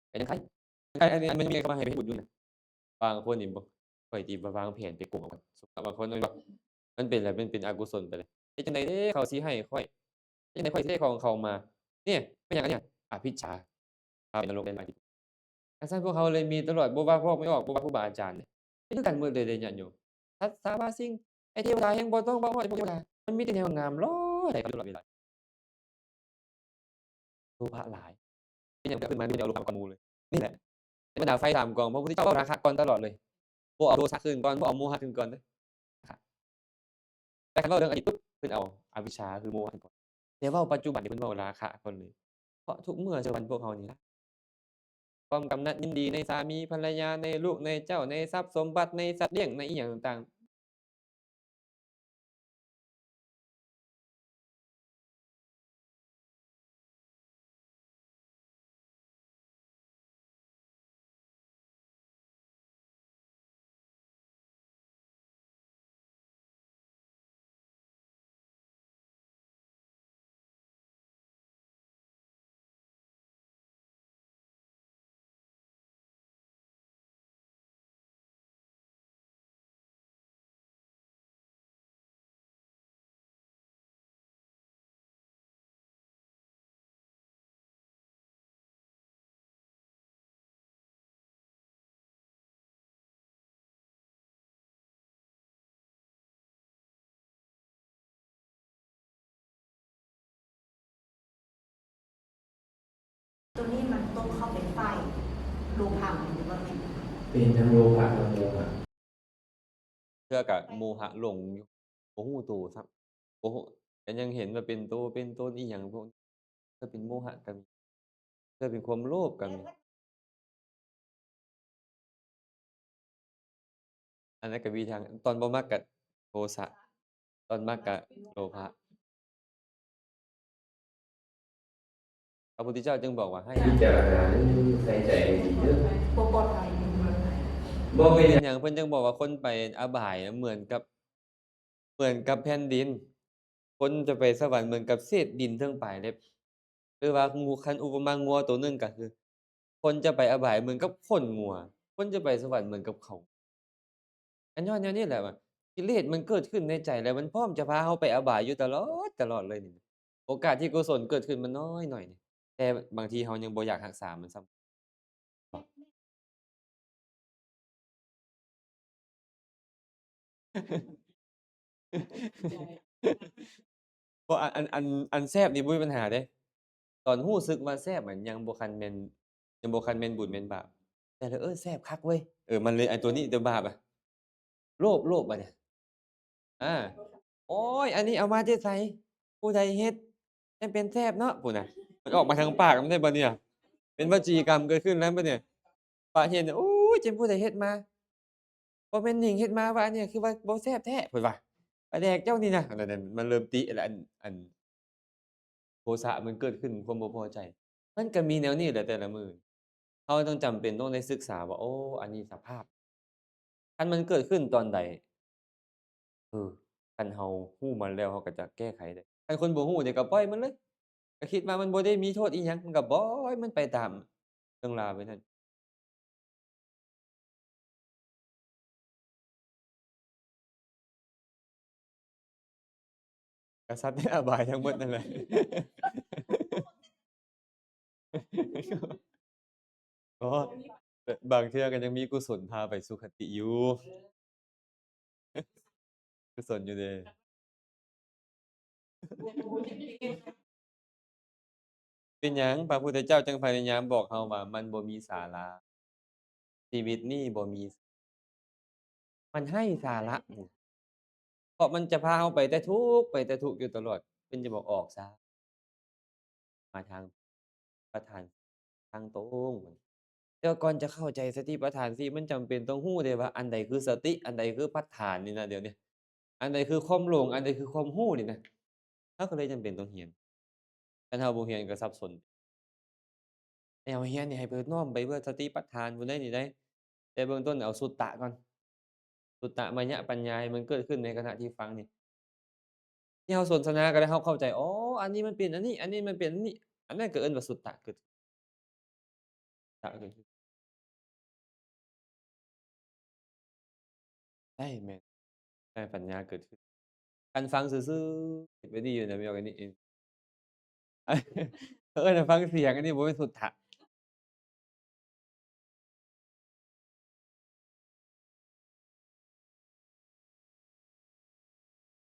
เป็นจั่งใคอันนี้มันมีคำว่าให้ไปเฮ็ดบุญอยู่นะบางคนนี่บ่ข้อยสิวางแผนไปโกงเอาก่อนบางคนแม่นบ่มันเป็นอะไรมันเป็นอกุศลไปเลยเฮ็ดจั่งใดเดะเขาสิให้ข้อย เฮ็ดจั่งใดข้อยสิได้ของเขามาเนี่ยเป็นหยังอันเนี้ยอภิชฌาพาไปนรกได้หลายที่ฉะนั้นพวกเขาเลยมีตลอดบ่ว่าพวกไม่ออกบ่ว่าครูบาอาจารย์เนี่ยเป็นคือกันหมดเลยเดะญาติโยมสัตว์สาบาสิ่งไอ้เทวดาแฮ่งบ่ต้องเว้าฮอดไอ้พวกเทวดามันมีแต่แนวงามล้อใส่เขาอยู่ตลอดเวลาโลภะหลายเป็นหยังก็ขึ้นมามีแต่เอาโลภะก่อนหมู่เลยนี่แหละในบรรดาไฟ3กองพระพุทธเจ้าเอาราคะก่อนตลอดเลยบ่เอาโทสะขึ้นก่อนบ่เอาโมหะขึ้นก่อนเด้อครับแต่คันเว้าเรื่องอดีตปุ๊บเพิ่นเอาอวิชชาคือโมหะขึ้นก่อนแต่เว้าปัจจุบันนี่เพิ่นเว้าราคะก่อนเลยเพราะทุกเมื่อเจอวันพวกเรานี่ล่ะ ความกำนัดยินดีในสามีภรรยาในลูกในเจ้าในทรัพย์สมบัติในสัตว์เลี้ยงในอิหยังต่างๆตัวนี้มันต้องเข้าไปไฟโลหะหรือว่าไม่เป็นทั้งโลภะทั้งโมหะเทื่อก็โมหะหลงอยู่บ่ฮู้ตัวซ้ำบ่ฮู้ก็ยังเห็นว่าเป็นตัวเป็นตนอิหยังพวกนี้เทื่อเป็นโมหะก็มีเทื่อเป็นความโลภก็มี อันนั้นก็มีทางตอนบ่มักก็โทสะตอนมักก็โลภะพระพุทธเจ้าจึงบอกว่าให้ พิจารณานั้นใส่ใจให้ดีเด้อ โปรโมทอะไรในเมืองไทย บ่เป็น เป็นหยังเพิ่นจึงบอกว่าคนไปอบายน่ะเหมือนกับแผ่นดิน คนจะไปสวรรค์เหมือนกับเศษดินเทิงปลายเล็บหรือว่างูคันอุปมางัวตัวหนึ่งก็คือ คนจะไปอบายเหมือนกับขนงัว คนจะไปสวรรค์เหมือนกับเขา อันย้อนแนวนี้แหละว่ากิเลสมันเกิดขึ้นในใจแล้วมันพร้อมจะพาเราไปอบายอยู่ตลอดเลยนี่โอกาสที่กุศลเกิดขึ้นมันน้อยหน่อยนี่แต่บางทีเรายังบ่อยากรักษามันซ้ำ บ่อันแซ่บนี่บ่มีปัญหาเดะตอนรู้สึกว่าแซ่บอะยังบ่คันแม่นบุญแม่นบาปแต่แล้วแซ่บคักเว้ยมันเลยไอ้ตัวนี้ตัวบาปอะโลภบัดเนี่ยอาโอ๊ยอันนี้เอามาแต่ไสผู้ใดเฮ็ดจั่งเป็นแซ่บเนาะพู้นน่ะมันออกมาทางปากนำได้บ่เนี่ยเป็นวจีกรรมเกิดขึ้นแล้วบัดเนี่ยปากเฮ็ดเนี่ยโอ๊ยจักผู้ใดเฮ็ดมาบ่แม่นหนิงเฮ็ดมาว่าอันเนี้ยคือว่าบ่แซ่บแท้เพิ่นว่าปลาแดกเจ้านี่นะนั่นๆมันเริ่มติแล้วอัน โทสะมันเกิดขึ้นความบ่พอใจ มันก็มีแนวนี้แหละแต่ละมื้อเราต้องจำเป็นต้องได้ศึกษาว่าโอ้อันนี้สภาพคันมันเกิดขึ้นตอนใดเออคันเรารู้มันแล้วเราก็จะแก้ไขได้คันคนบ่รู้เนี่ยก็ปล่อยมันเลยก็คิดว่ามันบ่ได้มีโทษอิหยังมันก็ปล่อยมันไปตามเรื่องราวไปนั่นก็สัตว์ในอบายทั้งหมดนั่นแหละอ๋อบางเทื่อก็ยังมีกุศลพาไปสุคติอยู่กุศลอยู่เดะ เป็นหยังพระพุทธเจ้าจังพยายามบอกเราว่ามันบ่มีสาระชีวิตนี้บ่มีมันให้สาระนี่เพราะมันจะพาเราไปแต่ทุกข์ไปแต่ทุกข์อยู่ตลอดเพิ่นจะบอกออกซะมาทางประธานทางตรงแต่ว่าก่อนจะเข้าใจสติปัฏฐาน4มันจำเป็นต้องรู้เดะว่าอันใดคือสติอันใดคือปัฏฐานนี่นะเดี๋ยวนี้อันใดคือความหลงอันใดคือความรู้นี่นะเราก็เลยจำเป็นต้องเรียนคันเราบ่เรียนก็สับสน แนวเฮียนนี่ให้เพิ่นน้อมไปเพื่อสติปัฏฐานพู้นได้นี่ได้แต่เบื้องต้นเอาสุตตะก่อนสุตตะมยปัญญาให้มันเกิดขึ้นในขณะที่ฟังนี่ที่เราสนทนากันแล้วเราเข้าใจอ๋ออันนี้มันเป็นอันนี้อันนี้มันเป็นอันนี้อันนั้นก็เอิ้นว่าสุตตะเกิดตะเกิดขึ้นใช่แม่นใช่ปัญญาเกิดขึ้นคันฟังซื่อๆคิดไว้ดีอยู่นะไม่เอาอันนี้เองเขาเอิ้นว่าฟังเสียงอันนี้บ่แม่นสุตตะ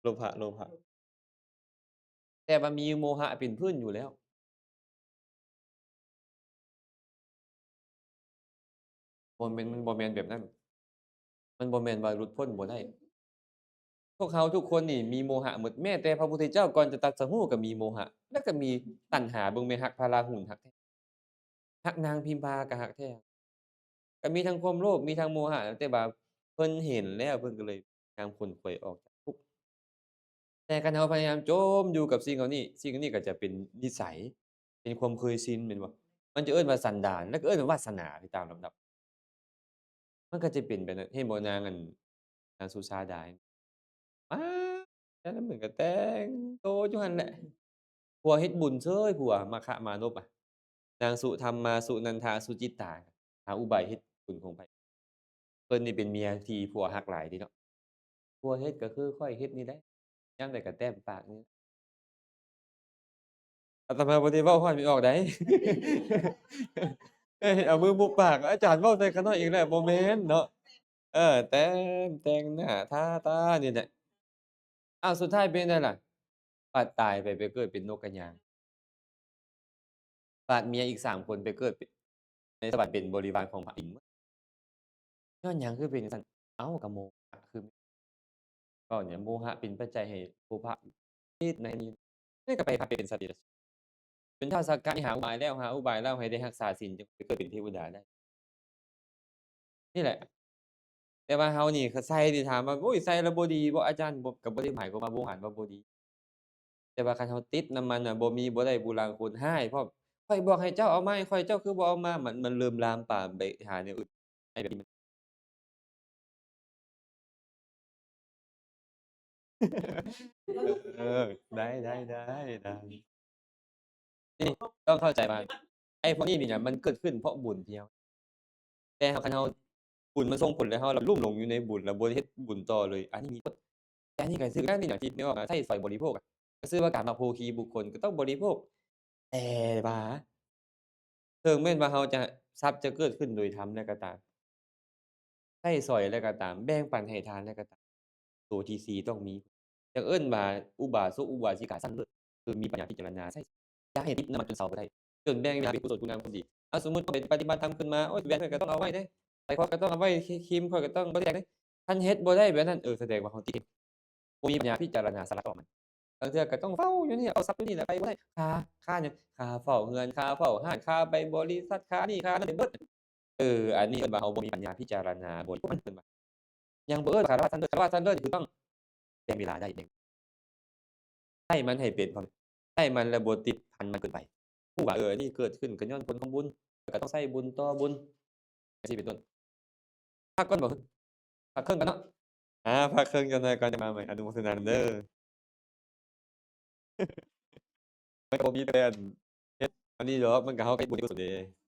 โลภะแต่ว่ามีโมหะเป็นพื้นอยู่แล้วมันบ่แม่นแบบนั้นมันบ่แม่นว่าหลุดพ้นบ่ได้ พวกเขาทุกคนนี่มีโมหะหมดแม้แต่พระพุทธเจ้าก่อนจะตรัสรู้ก็มีโมหะแล้วก็มีตัณหาเบิ่งแม่รักพาราหุลฮักแท้รักนางพิมพาก็ฮักแท้ก็มีทั้งความโลภมีทั้งโมหะแต่ว่าเพิ่นเห็นแล้วเพิ่นก็เลยพยายามขวนขวยออกจากทุกข์แต่คันเราพยายามจมอยู่กับสิ่งเหล่านี้สิ่งเหล่านี้ก็จะเป็นนิสัยเป็นความเคยชินแม่นบ่มันจะเอิ้นว่าสันดานแล้วก็เอิ้นว่าวาสนาไปตามลำดับมันก็จะเป็นแบบนั้นเห็นบ่นางสุชาดาป๊าดแต่ละมื้อก็แต่งโตอยู่หั้นแหละ ผัวเฮ็ดบุญเฉยผัวมาคะมานพอะนางสุธรรมาสุนันทาสุจิตตาหาอุบายเฮ็ดบุญของไผเพิ่นนี่เป็นเมียที่ผัวรักหลายเดะเนาะผัวเฮ็ดก็คือข้อยเฮ็ดนี่แหละยามใดก็แต้มปากนี่อาตมาบ่ได้เว้าฮอดไม่ออกใดเอามือมุบปากอาจารย์เว้าใส่ข้างนอกอีกแล้วบ่แม่นเนาะแต่งหน้าทาตานี่แหละอ้าวสุดท้ายเป็นจั่งใดล่ะปาดตายไปเกิดเป็นนกกระยางปาดเมียอีก3คนไปเกิดเป็นในสวรรค์เป็นบริวารของพระอินทร์ ย้อนหยังคือเป็นจั่งซั้นอ้าวก็โมหะคือก็เนี่ยโมหะเป็นปัจจัยให้โลภะคิดในนี้นั่นก็ไปพาไปเป็นสัตว์เดรัจฉานเป็นท้าวสักกะนี่หาอุบายแล้วให้ได้รักษาศีลจึงไปเกิดเป็นเทวดาได้นี่แหละ แต่ว่าเฮานี่ก็ใส่นี่ถามว่าโอ้ยใส่แล้วบ่ดีบ่อาจารย์บ่ก็บ่ได้หมายความว่าบ่อาจว่าบ่ดี แต่ว่าคันเฮาติดนำมันน่ะบ่มีบ่ได้บุราคุณร้ายพร้อมข้อยบอกให้เจ้าเอามาให้ข้อยเจ้าคือบ่เอามามันเริ่มลามปามไปหาแนวอื่นไอ้แบบนี้มันเออได้นี่ต้องเข้าใจว่าไอ้พวกนี้นี่น่ะมันเกิดขึ้นเพราะบุญที่เฮาแต่คันเฮาบุญมันส่งผลแล้วเราลุ่มหลงอยู่ในบุญแล้วบ่ได้เฮ็ดบุญต่อเลยอันนี้มีผลแต่อันนี้ก็คือการมีหน้าที่นึกออกไหมใช้สอยบริโภคอะก็คือว่าการมาโภคีบุคคลก็ต้องบริโภคแต่ว่าถึงแม้นว่าเฮาจะทรัพย์จะเกิดขึ้นโดยธรรมแล้วก็ตาม ใช้สอยแล้วก็ตามแบ่งปันให้ทานแล้วก็ตามตัวที่สี่ต้องมีจั่งเอิ้นว่าอุบาสกอุบาสิกาชั้นเลิศคือมีปัญญาพิจารณาใช้อย่าให้ติดน้ำมันจนเซาบ่ได้จนแบ่งเวลาเป็นกุศลคุณงามความดีสมมุติต้องไปปฏิบัติธรรมขึ้นมาโอ๊ยแหวนข้อยก็ต้องเอาไว้เดะสร้อยคอก็ต้องเอาไว้ครีมข้อยก็ต้องบ่ได้หยังเดะคันเฮ็ดบ่ได้แบบนั้นแสดงว่าเราติดบ่มีปัญญาพิจารณาสลัดออกมันบางเทื่อก็ต้องเฝ้าอยู่นี่เอาทรัพย์อยู่นี่แหละไปบ่ได้ค่าหยังค่าเฝ้าเรือนค่าเฝ้าร้านค่าไปบริษัทค่านี่ค่านั่นไปเบิดอันนี้เอิ้นว่าเราบ่มีปัญญาพิจารณาบริบทมันเพิ่นว่า ยังบ่เอิ้นคารวะท่านเลิศคารวะท่านเลิศนี่คือต้องแบ่งเวลาได้แบ่งให้มันให้เป็นพร้อมให้มันแล้วบ่ติดพันมันเกินไปรู้ว่าอันนี้เกิดขึ้นก็ญ้อนผลของบุญแล้วก็ต้องใช้บุญต่อบุญจังซี้เป็นต้นพักก่อนบ่ฮึพักเครื่องก่อนเนาะพักเครื่องจักหน่อยก่อนจะมาใหม่อนุโมทนานำเด้อมันก็บ่มีแต่อันเฮ็ดอันนี้ดอกมันก็เฮาก็เฮ็ดบุญเฮ็ดกุศลเดะ